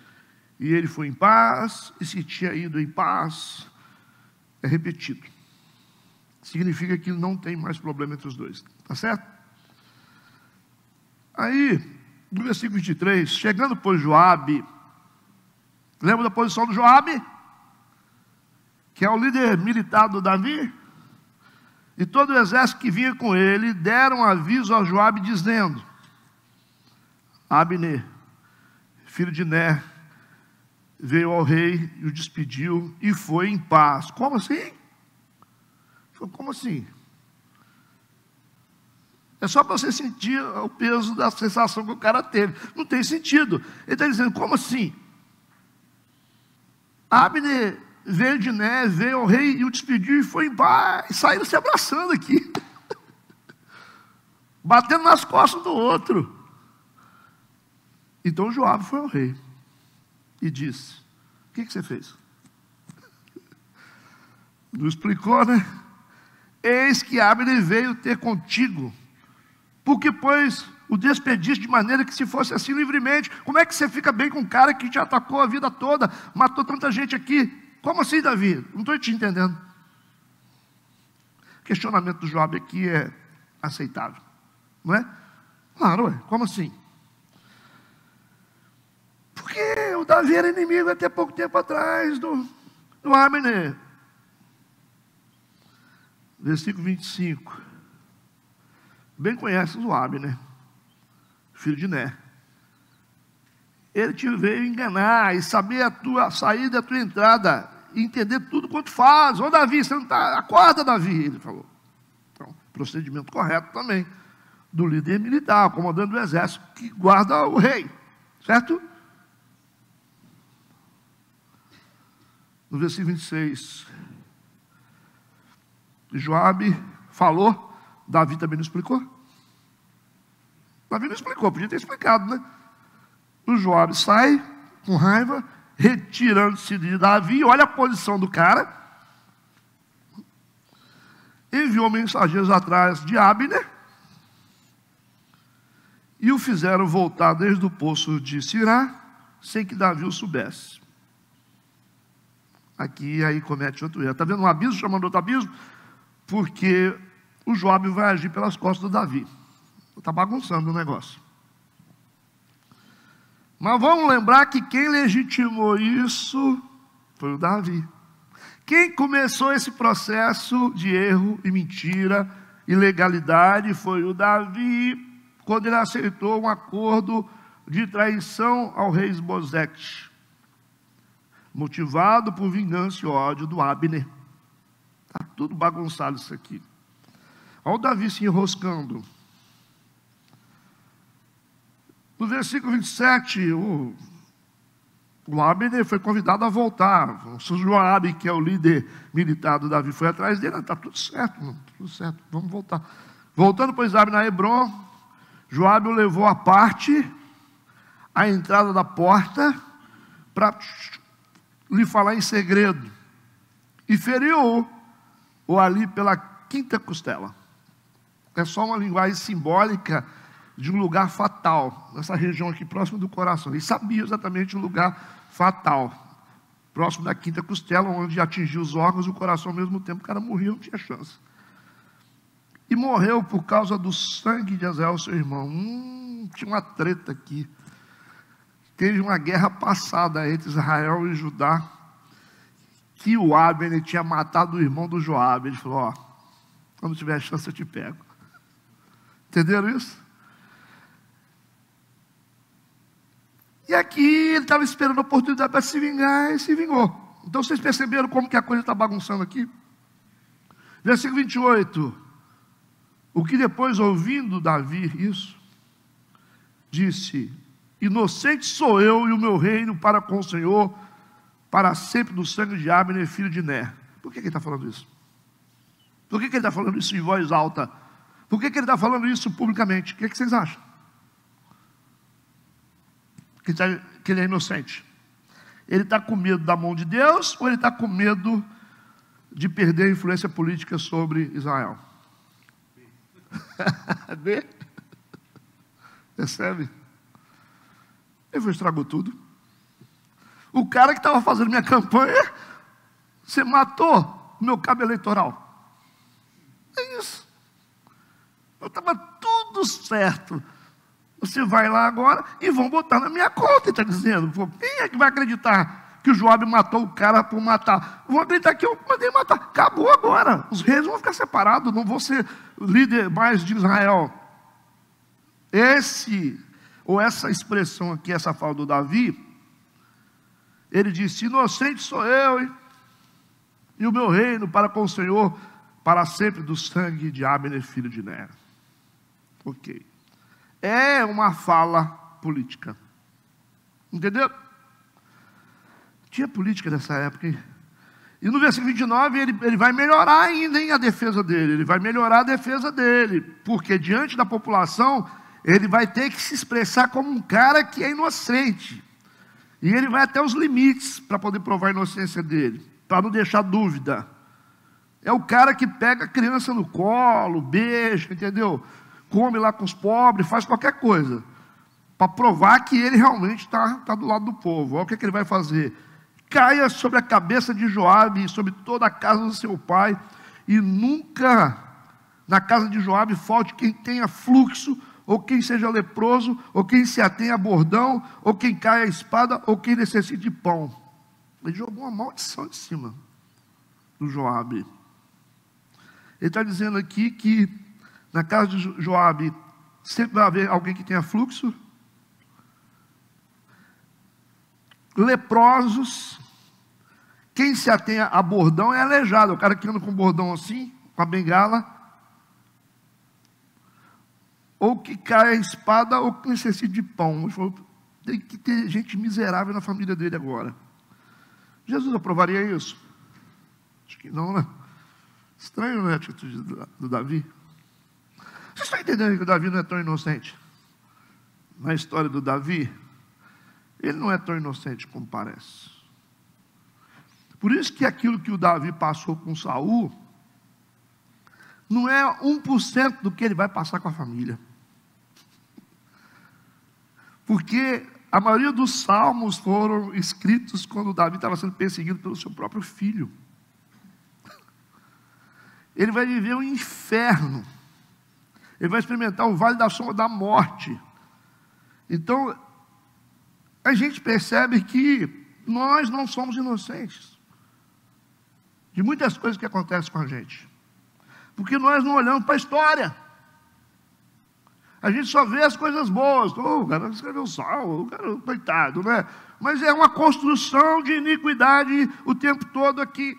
E ele foi em paz, e se tinha ido em paz. É repetido. Significa que não tem mais problema entre os dois. Está certo? Aí, no versículo 23, chegando por Joabe, lembra da posição do Joabe? Que é o líder militar do Davi? E todo o exército que vinha com ele, deram aviso a Joabe, dizendo: Abner, filho de Ner, veio ao rei e o despediu e foi em paz. Como assim? Como assim? É só para você sentir o peso da sensação que o cara teve. Não tem sentido. Ele está dizendo, como assim? Abner veio de Ner, veio ao rei e o despediu e foi em paz. E saíram se abraçando aqui. Batendo nas costas do outro. Então Joabe foi ao rei e disse: o que você fez? Não explicou, né? Eis que Abner veio ter contigo, porque pois o despediste de maneira que se fosse assim livremente. Como é que você fica bem com um cara que te atacou a vida toda, matou tanta gente aqui? Como assim, Davi? Não estou te entendendo. O questionamento do Joabe aqui é aceitável, não é? Claro, ué, como assim? Porque o Davi era inimigo até pouco tempo atrás do Abner. Versículo 25. Bem conheces o Abner, filho de Ner. Ele te veio enganar e saber a tua saída e a tua entrada, e entender tudo quanto faz. Ô Davi, você não está... Acorda, Davi, ele falou. Então, procedimento correto também do líder militar, comandante do exército, que guarda o rei. Certo? No versículo 26, Joabe falou, Davi também não explicou. Davi não explicou, podia ter explicado, né? O Joabe sai com raiva, retirando-se de Davi, olha a posição do cara, enviou mensageiros atrás de Abner, e o fizeram voltar desde o poço de Sirá, sem que Davi o soubesse. Aqui aí comete outro erro. Está vendo um abismo chamando outro abismo? Porque o Joabe vai agir pelas costas do Davi. Está bagunçando o negócio. Mas vamos lembrar que quem legitimou isso foi o Davi. Quem começou esse processo de erro e mentira, ilegalidade, foi o Davi, quando ele aceitou um acordo de traição ao rei Esbozete, motivado por vingança e ódio do Abner. Está tudo bagunçado isso aqui. Olha o Davi se enroscando. No versículo 27, o Abner foi convidado a voltar. O Joabe, que é o líder militar do Davi, foi atrás dele. Está tudo certo, mano, tudo certo, vamos voltar. Voltando, pois, Abner a Hebrom, Joabe o levou à parte, à entrada da porta, para lhe falar em segredo, e feriu-o ali pela 5ª costela. É só uma linguagem simbólica de um lugar fatal, nessa região aqui próximo do coração. Ele sabia exatamente o lugar fatal, próximo da 5ª costela, onde atingiu os órgãos e o coração ao mesmo tempo. O cara morria, não tinha chance. E morreu por causa do sangue de Azael, seu irmão. Tinha uma treta aqui. Teve uma guerra passada entre Israel e Judá, que o Abner tinha matado o irmão do Joabe. Ele falou: ó, quando tiver chance eu te pego. Entenderam isso? E aqui ele estava esperando a oportunidade para se vingar e se vingou. Então vocês perceberam como que a coisa está bagunçando aqui? Versículo 28. O que depois, ouvindo Davi isso, disse: inocente sou eu e o meu reino para com o Senhor, para sempre do sangue de Abner, filho de Ner. Por que ele está falando isso? Por que ele está falando isso em voz alta? Por que ele está falando isso publicamente? O que vocês acham? Que ele é inocente. Ele está com medo da mão de Deus ou ele está com medo de perder a influência política sobre Israel? B. Percebe? Ele estragou tudo. O cara que estava fazendo minha campanha, você matou o meu cabo eleitoral. É isso. Estava tudo certo. Você vai lá agora e vão botar na minha conta, está dizendo. Quem é que vai acreditar que o Joabe matou o cara por matar? Vão acreditar que eu mandei matar. Acabou agora. Os reis vão ficar separados, não vou ser líder mais de Israel. Essa expressão aqui, essa fala do Davi, ele disse: inocente sou eu, e o meu reino para com o Senhor, para sempre do sangue de Abner, filho de Ner. Ok. É uma fala política. Entendeu? Tinha política nessa época, hein? E no versículo 29, ele vai melhorar ainda, a defesa dele. Ele vai melhorar a defesa dele. Porque diante da população, ele vai ter que se expressar como um cara que é inocente. E ele vai até os limites para poder provar a inocência dele, para não deixar dúvida. É o cara que pega a criança no colo, beija, entendeu? Come lá com os pobres, faz qualquer coisa, para provar que ele realmente está do lado do povo. Olha o que ele vai fazer: caia sobre a cabeça de Joabe e sobre toda a casa do seu pai, e nunca na casa de Joabe falte quem tenha fluxo, ou quem seja leproso, ou quem se atenha a bordão, ou quem caia a espada, ou quem necessite de pão. Ele jogou uma maldição de cima do Joabe. Ele está dizendo aqui que na casa de Joabe sempre vai haver alguém que tenha fluxo, leprosos, quem se atenha a bordão é aleijado, o cara que anda com bordão assim, com a bengala, ou que cai a espada, ou que necessite de pão. Ele falou: tem que ter gente miserável na família dele agora. Jesus aprovaria isso? Acho que não, né? Estranho, né, a atitude do Davi? Vocês estão entendendo que o Davi não é tão inocente? Na história do Davi, ele não é tão inocente como parece. Por isso que aquilo que o Davi passou com Saul não é 1% do que ele vai passar com a família. Porque a maioria dos salmos foram escritos quando Davi estava sendo perseguido pelo seu próprio filho. Ele vai viver um inferno. Ele vai experimentar o vale da sombra da morte. Então, a gente percebe que nós não somos inocentes de muitas coisas que acontecem com a gente. Porque nós não olhamos para a história. A gente só vê as coisas boas. O cara escreveu salmo, o cara, coitado, né? Mas é uma construção de iniquidade o tempo todo aqui.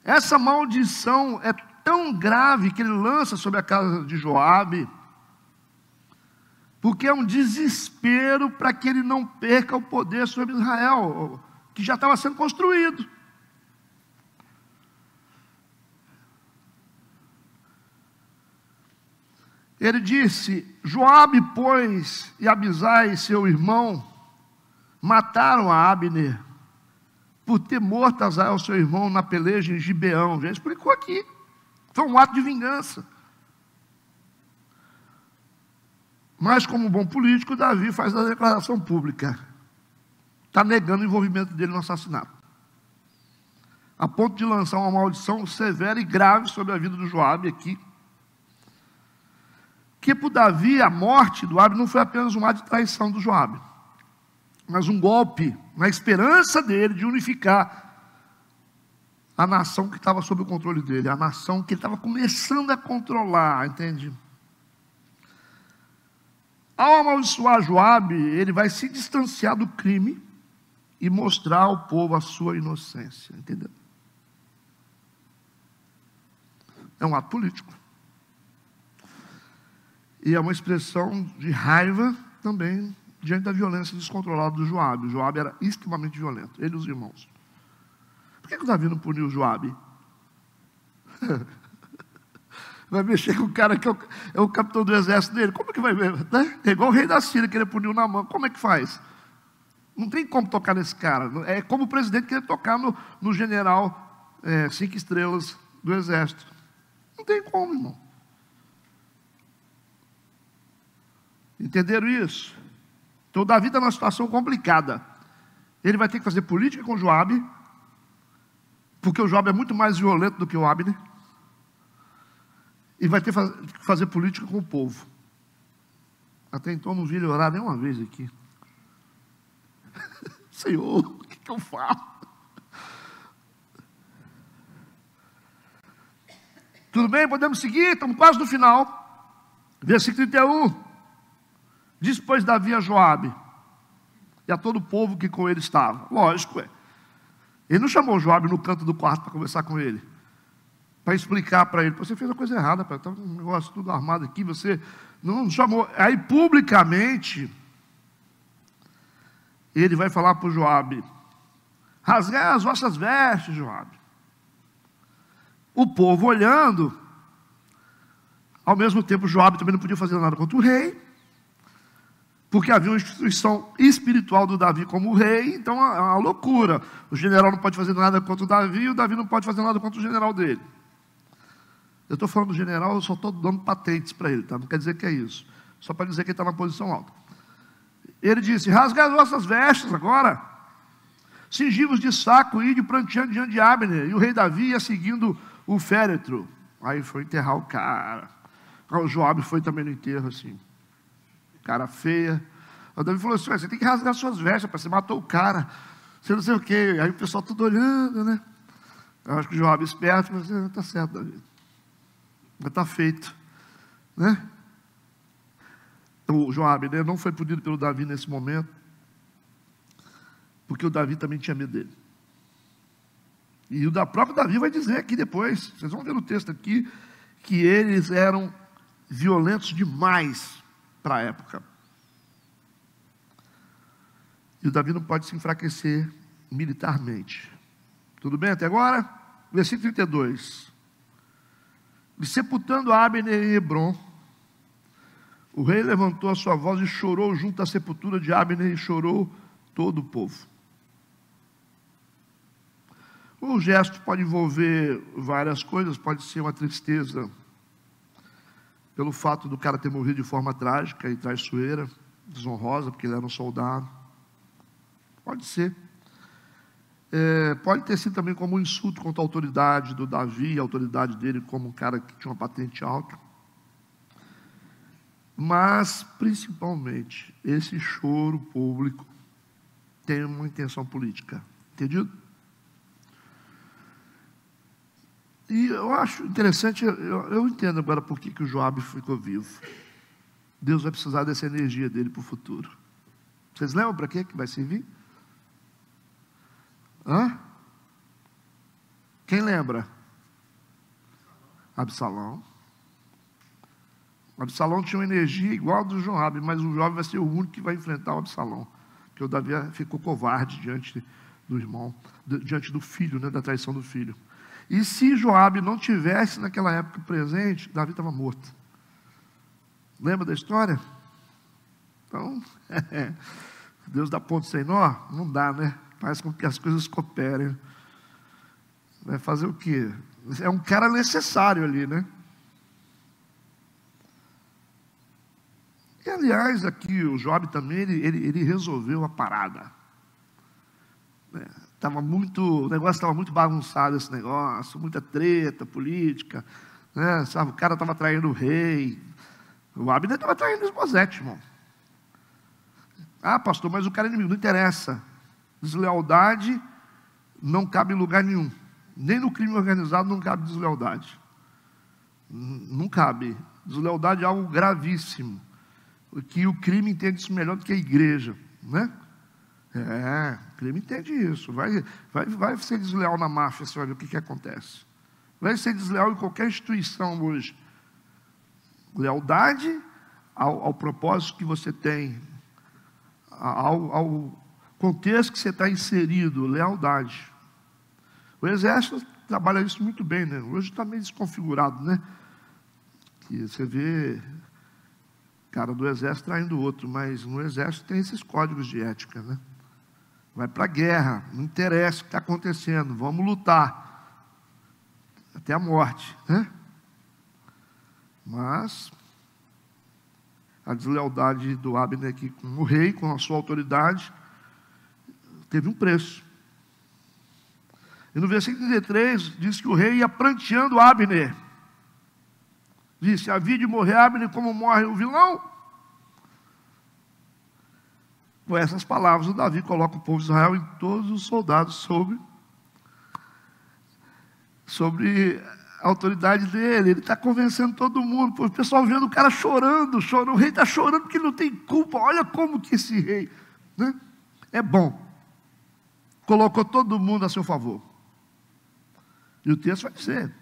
Essa maldição é tão grave que ele lança sobre a casa de Joabe, porque é um desespero para que ele não perca o poder sobre Israel, que já estava sendo construído. Ele disse: Joabe, pois, e Abisai, seu irmão, mataram a Abner, por ter morto Asael, seu irmão, na peleja em Gibeão. Já explicou aqui. Foi um ato de vingança. Mas, como bom político, Davi faz a declaração pública. Está negando o envolvimento dele no assassinato, a ponto de lançar uma maldição severa e grave sobre a vida do Joabe aqui. Que para o Davi, a morte do Joabe não foi apenas um ato de traição do Joabe, mas um golpe na esperança dele de unificar a nação que estava sob o controle dele, a nação que ele estava começando a controlar, entende? Ao amaldiçoar Joabe, ele vai se distanciar do crime e mostrar ao povo a sua inocência, entendeu? É um ato político. E é uma expressão de raiva também diante da violência descontrolada do Joabe. O Joabe era extremamente violento, ele e os irmãos. Por que o Davi não puniu o Joabe? Vai mexer com o cara que é o capitão do exército dele. Como é que vai ver? Né? É igual o rei da Síria querer punir o Naamã. Como é que faz? Não tem como tocar nesse cara. É como o presidente querer tocar no general 5 estrelas do exército. Não tem como, irmão. Entenderam isso? Então o Davi está numa situação complicada. Ele vai ter que fazer política com o Joabe, porque o Joabe é muito mais violento do que o Abner. E vai ter que fazer política com o povo. Até então não vi ele orar nenhuma vez aqui. Senhor, o que eu faço? Tudo bem? Podemos seguir? Estamos quase no final. Versículo 31. Diz, pois, Davi a Joabe e a todo o povo que com ele estava. Lógico, ele não chamou Joabe no canto do quarto para conversar com ele, para explicar para ele: você fez a coisa errada, está um negócio tudo armado aqui, você não chamou. Aí publicamente ele vai falar para o Joabe: rasgai as vossas vestes, Joabe. O povo olhando. Ao mesmo tempo, Joabe também não podia fazer nada contra o rei, porque havia uma instituição espiritual do Davi como rei. Então é uma loucura. O general não pode fazer nada contra o Davi, e o Davi não pode fazer nada contra o general dele. Eu estou falando do general, eu só estou dando patentes para ele, tá? Não quer dizer que é isso, só para dizer que ele está na posição alta. Ele disse: rasgai as vossas vestes agora, cingi-vos de saco e ide pranteando diante de Abner. E o rei Davi ia seguindo o féretro. Aí foi enterrar o cara. O Joabe foi também no enterro, assim, cara feia. O Davi falou assim: você tem que rasgar suas vestes, você matou o cara, você não sei o quê. Aí o pessoal tudo olhando, né? Eu acho que o Joabe esperto, mas está certo, Davi, mas está feito, né? Então, o Joabe, né, não foi punido pelo Davi nesse momento, porque o Davi também tinha medo dele. E o da próprio Davi vai dizer aqui depois, vocês vão ver no texto aqui, que eles eram violentos demais para a época. E o Davi não pode se enfraquecer militarmente. Tudo bem até agora? Versículo 32. E sepultando Abner em Hebrom, o rei levantou a sua voz e chorou junto à sepultura de Abner, e chorou todo o povo. O gesto pode envolver várias coisas, pode ser uma tristeza pelo fato do cara ter morrido de forma trágica e traiçoeira, desonrosa, porque ele era um soldado. Pode ser. Pode ter sido também como um insulto contra a autoridade do Davi, a autoridade dele como um cara que tinha uma patente alta. Mas, principalmente, esse choro público tem uma intenção política. Entendido? E eu acho interessante, eu entendo agora por que o Joabe ficou vivo. Deus vai precisar dessa energia dele para o futuro. Vocês lembram para que vai servir? Hã? Quem lembra? Absalão. Absalão tinha uma energia igual a do Joabe, mas o Joabe vai ser o único que vai enfrentar o Absalão, porque o Davi ficou covarde diante do irmão, diante do filho, né, da traição do filho. E se Joabe não tivesse naquela época presente, Davi estava morto. Lembra da história? Então, Deus dá ponto sem nó? Não dá, né? Faz com que as coisas cooperem. Vai fazer o quê? É um cara necessário ali, né? E aliás, aqui o Joabe também, ele resolveu a parada. O negócio estava muito bagunçado, esse negócio, muita treta política, né? Sabe, o cara estava traindo o rei, o Abner estava traindo Esbozete, irmão. Ah, pastor, mas o cara é inimigo, não interessa. Deslealdade não cabe em lugar nenhum, nem no crime organizado não cabe deslealdade, não cabe. Deslealdade é algo gravíssimo, que o crime entende isso melhor do que a igreja, né? O crime entende isso. Vai ser desleal na máfia, você vai ver o que acontece. Vai ser desleal em qualquer instituição hoje. Lealdade ao propósito que você tem ao contexto que você está inserido, lealdade. O exército trabalha isso muito bem, né? Hoje está meio desconfigurado, né? Que você vê cara do exército traindo o outro, mas no exército tem esses códigos de ética, né? Vai para a guerra, não interessa o que está acontecendo, vamos lutar até a morte, né? Mas a deslealdade do Abner aqui com o rei, com a sua autoridade, teve um preço. E no versículo 33 diz que o rei ia pranteando Abner. Disse: havia de morrer Abner como morre o vilão. Com essas palavras, o Davi coloca o povo de Israel e todos os soldados sobre a autoridade dele. Ele está convencendo todo mundo. O pessoal vendo o cara chorando. O rei está chorando porque ele não tem culpa. Olha como que esse rei, né, é bom. Colocou todo mundo a seu favor. E o texto vai dizer.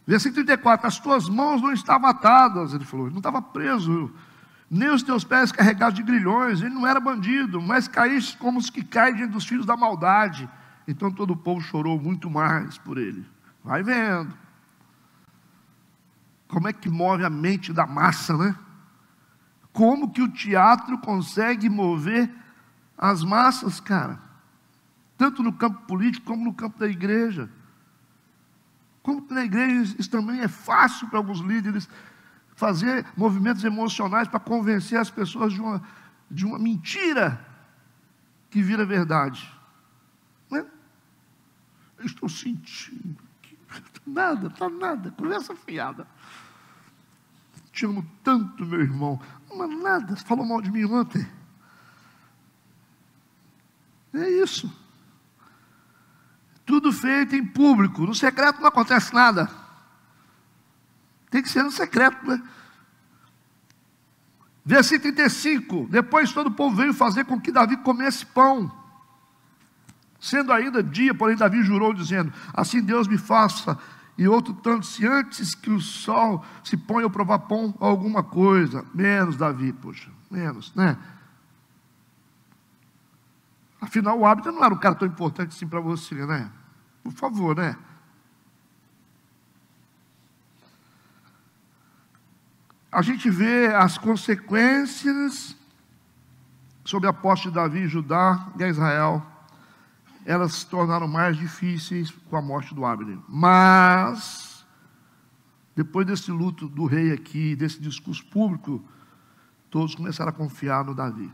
Versículo 34. As tuas mãos não estavam atadas, ele falou. Ele não estava preso. Nem os teus pés carregados de grilhões. Ele não era bandido, mas caíste como os que caem diante dos filhos da maldade. Então todo o povo chorou muito mais por ele. Vai vendo. Como é que move a mente da massa, né? Como que o teatro consegue mover as massas, cara? Tanto no campo político como no campo da igreja. Como que na igreja isso também é fácil para alguns líderes fazer movimentos emocionais para convencer as pessoas de uma mentira que vira verdade. Não é? Eu estou sentindo que nada, conversa fiada. Te amo tanto, meu irmão. Mas nada, você falou mal de mim ontem. É isso. Tudo feito em público. No secreto não acontece nada. Tem que ser no secreto, né? Versículo 35. Depois todo o povo veio fazer com que Davi comesse pão. Sendo ainda dia, porém Davi jurou, dizendo: assim Deus me faça, e outro tanto, se antes que o sol se ponha eu provar pão alguma coisa. Menos, Davi, poxa, menos, né? Afinal, o Abner não era um cara tão importante assim para você, né? Por favor, né? A gente vê as consequências sobre a posse de Davi em Judá e Israel. Elas se tornaram mais difíceis com a morte do Abner. Mas, depois desse luto do rei aqui, desse discurso público, todos começaram a confiar no Davi.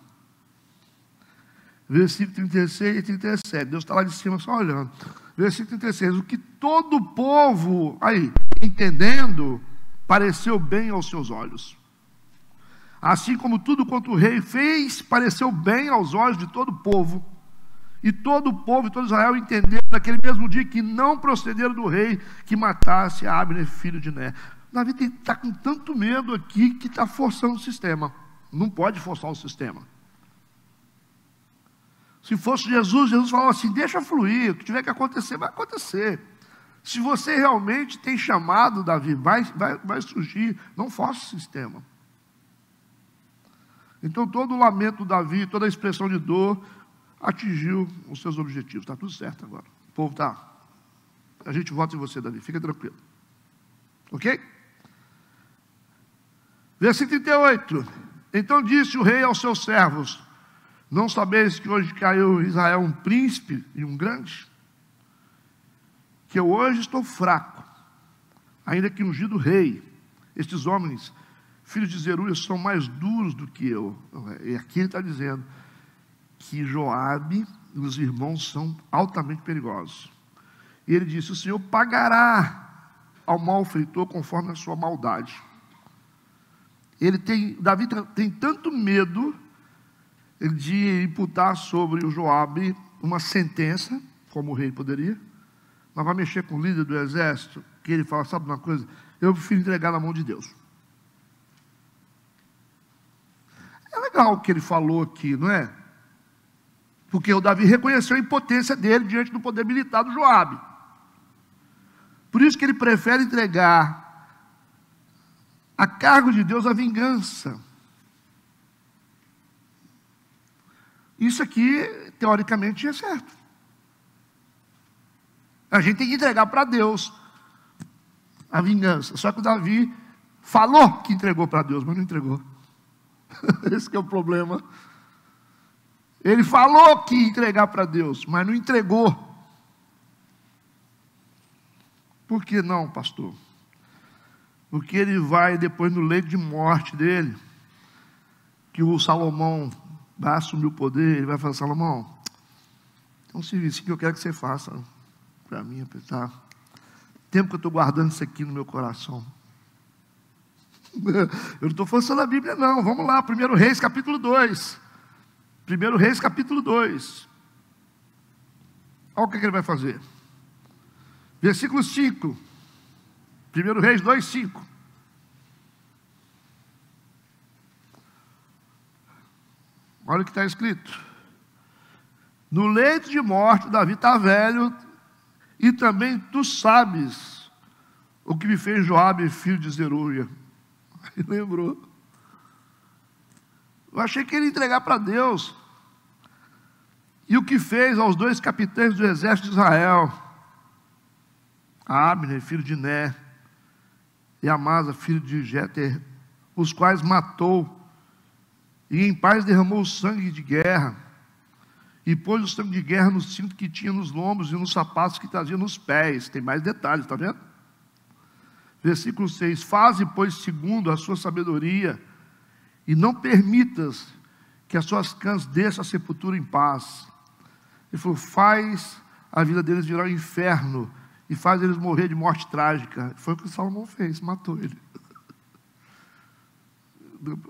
Versículo 36 e 37. Deus está lá de cima só olhando. Versículo 36. O que todo o povo, aí, entendendo, pareceu bem aos seus olhos. Assim como tudo quanto o rei fez, pareceu bem aos olhos de todo o povo. E todo o povo e todo Israel entenderam naquele mesmo dia que não procederam do rei que matasse a Abner, filho de Ner. Davi está com tanto medo aqui que está forçando o sistema. Não pode forçar o sistema. Se fosse Jesus falava assim: deixa fluir, o que tiver que acontecer, vai acontecer. Se você realmente tem chamado, Davi, vai surgir, não force o sistema. Então todo o lamento do Davi, toda a expressão de dor, atingiu os seus objetivos. Está tudo certo agora. O povo está. A gente vota em você, Davi, fica tranquilo. Ok? Versículo 38. Então disse o rei aos seus servos: não sabeis que hoje caiu em Israel um príncipe e um grande? Que eu hoje estou fraco, ainda que ungido rei. Estes homens, filhos de Zeruia, são mais duros do que eu. E aqui ele está dizendo que Joabe e os irmãos são altamente perigosos. E ele disse: o Senhor pagará ao malfeitor conforme a sua maldade. Davi tem tanto medo de imputar sobre o Joabe uma sentença, como o rei poderia, mas vai mexer com o líder do exército, que ele fala: sabe uma coisa, eu prefiro entregar na mão de Deus. É legal o que ele falou aqui, não é? Porque o Davi reconheceu a impotência dele diante do poder militar do Joabe. Por isso que ele prefere entregar a cargo de Deus a vingança. Isso aqui, teoricamente, é certo. A gente tem que entregar para Deus a vingança. Só que o Davi falou que entregou para Deus, mas não entregou. Esse que é o problema. Ele falou que ia entregar para Deus, mas não entregou. Por que não, pastor? Porque ele vai depois no leito de morte dele, que o Salomão vai assumir o poder, ele vai falar: Salomão, tem um serviço que eu quero que você faça para mim, apertar. Tempo que eu estou guardando isso aqui no meu coração. Eu não estou forçando a Bíblia, não. Vamos lá, 1 Reis, capítulo 2. 1 Reis, capítulo 2. Olha o que ele vai fazer. Versículo 5. 1 Reis 2, 5. Olha o que está escrito. No leito de morte, Davi está velho, e também tu sabes o que me fez Joabe, filho de Zeruia. Ele lembrou. Eu achei que ele ia entregar para Deus. E o que fez aos 2 capitães do exército de Israel, Abner, filho de Ner, e Amasa, filho de Jeter, os quais matou, e em paz derramou o sangue de guerra, e pôs o sangue de guerra no cinto que tinha nos lombos e nos sapatos que trazia nos pés. Tem mais detalhes, está vendo? Versículo 6. Faze, pois, segundo a sua sabedoria, e não permitas que as suas cãs desçam a sepultura em paz. Ele falou: faz a vida deles virar um inferno, e faz eles morrer de morte trágica. Foi o que o Salomão fez, matou ele.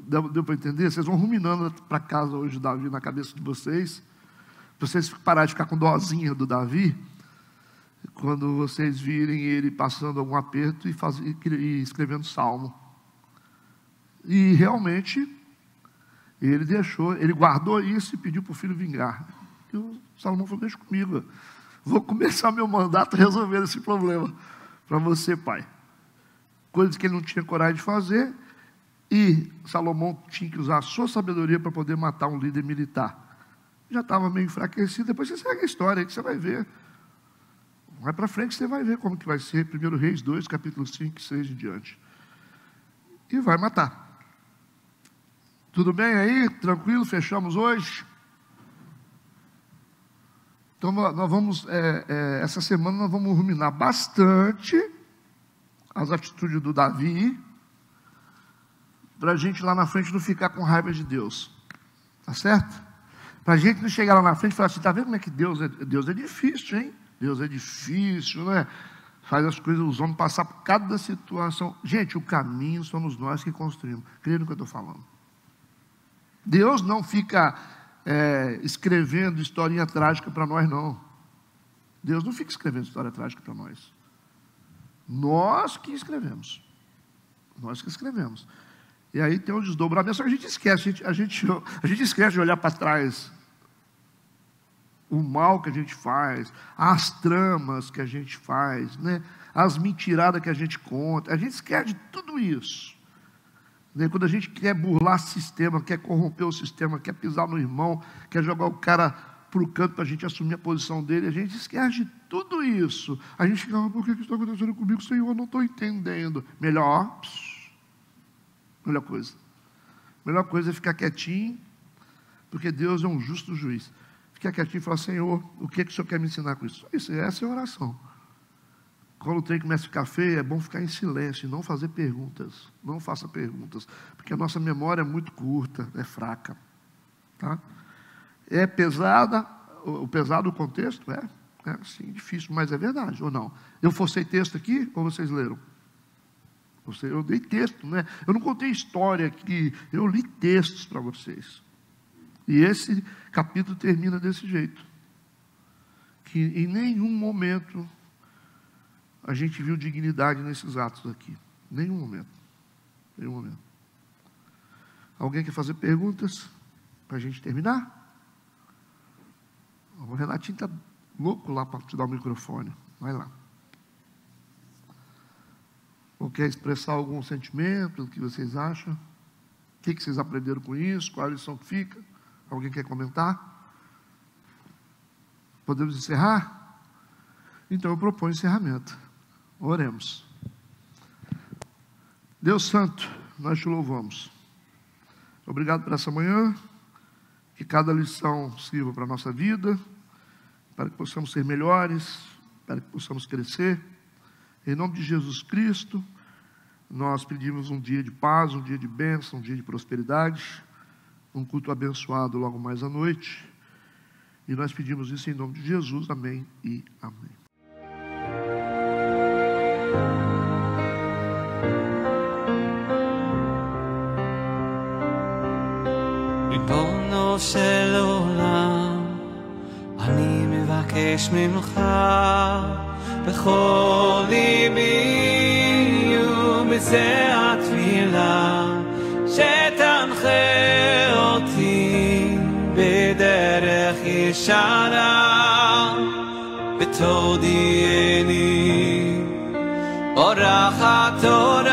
Deu para entender? Vocês vão ruminando para casa hoje, Davi, na cabeça de vocês, para vocês pararem de ficar com dozinha do Davi, quando vocês virem ele passando algum aperto e escrevendo salmo. E realmente, ele guardou isso e pediu para o filho vingar. E o Salomão falou: deixa comigo, vou começar meu mandato resolvendo esse problema para você, pai. Coisas que ele não tinha coragem de fazer, e Salomão tinha que usar a sua sabedoria para poder matar um líder militar. Já estava meio enfraquecido. Depois você segue a história aí que você vai ver. Vai para frente que você vai ver como que vai ser. 1 Reis 2, capítulo 5 e 6 em diante. E vai matar. Tudo bem aí? Tranquilo? Fechamos hoje? Então nós vamos, essa semana nós vamos ruminar bastante as atitudes do Davi, para a gente lá na frente não ficar com raiva de Deus. Tá certo? Para a gente não chegar lá na frente e falar assim: está vendo como é que Deus é difícil, hein? Deus é difícil, não é? Faz as coisas, os homens passar por cada situação. Gente, o caminho somos nós que construímos. Creio no que eu estou falando. Deus não fica escrevendo historinha trágica para nós, não. Deus não fica escrevendo história trágica para nós. Nós que escrevemos. Nós que escrevemos. E aí tem um desdobramento, só que a gente esquece, a gente esquece de olhar para trás o mal que a gente faz, as tramas que a gente faz, né? As mentiradas que a gente conta, a gente esquece de tudo isso. Né? Quando a gente quer burlar o sistema, quer corromper o sistema, quer pisar no irmão, quer jogar o cara para o canto para a gente assumir a posição dele, a gente esquece de tudo isso. A gente fica: por que isso está acontecendo comigo, Senhor? Eu não estou entendendo. Melhor coisa. Melhor coisa é ficar quietinho, porque Deus é um justo juiz. Ficar quietinho e falar: Senhor, o que o Senhor quer me ensinar com isso? Essa é a oração. Quando o trem começa a ficar feio, é bom ficar em silêncio e não fazer perguntas. Não faça perguntas, porque a nossa memória é muito curta, é fraca. Tá? É pesada, o pesado do contexto? É sim, difícil, mas é verdade, ou não? Eu forcei texto aqui, ou vocês leram? Eu dei texto, né? Eu não contei história aqui, eu li textos para vocês. E esse capítulo termina desse jeito. Que em nenhum momento a gente viu dignidade nesses atos aqui. Nenhum momento. Nenhum momento. Alguém quer fazer perguntas para a gente terminar? O Renatinho está louco lá para te dar o microfone. Vai lá. Ou quer expressar algum sentimento, o que vocês acham? O que vocês aprenderam com isso? Qual a lição que fica? Alguém quer comentar? Podemos encerrar? Então eu proponho encerramento. Oremos. Deus Santo, nós te louvamos. Obrigado por essa manhã. Que cada lição sirva para a nossa vida, para que possamos ser melhores, para que possamos crescer. Em nome de Jesus Cristo, nós pedimos um dia de paz, um dia de bênção, um dia de prosperidade, um culto abençoado logo mais à noite. E nós pedimos isso em nome de Jesus. Amém e amém. ריבונו של עולם, אני מבקש ממך בכל ליבי ובזה התפילה, שתנחה אותי בדרך ישרה, ותודיעני אורח התורה.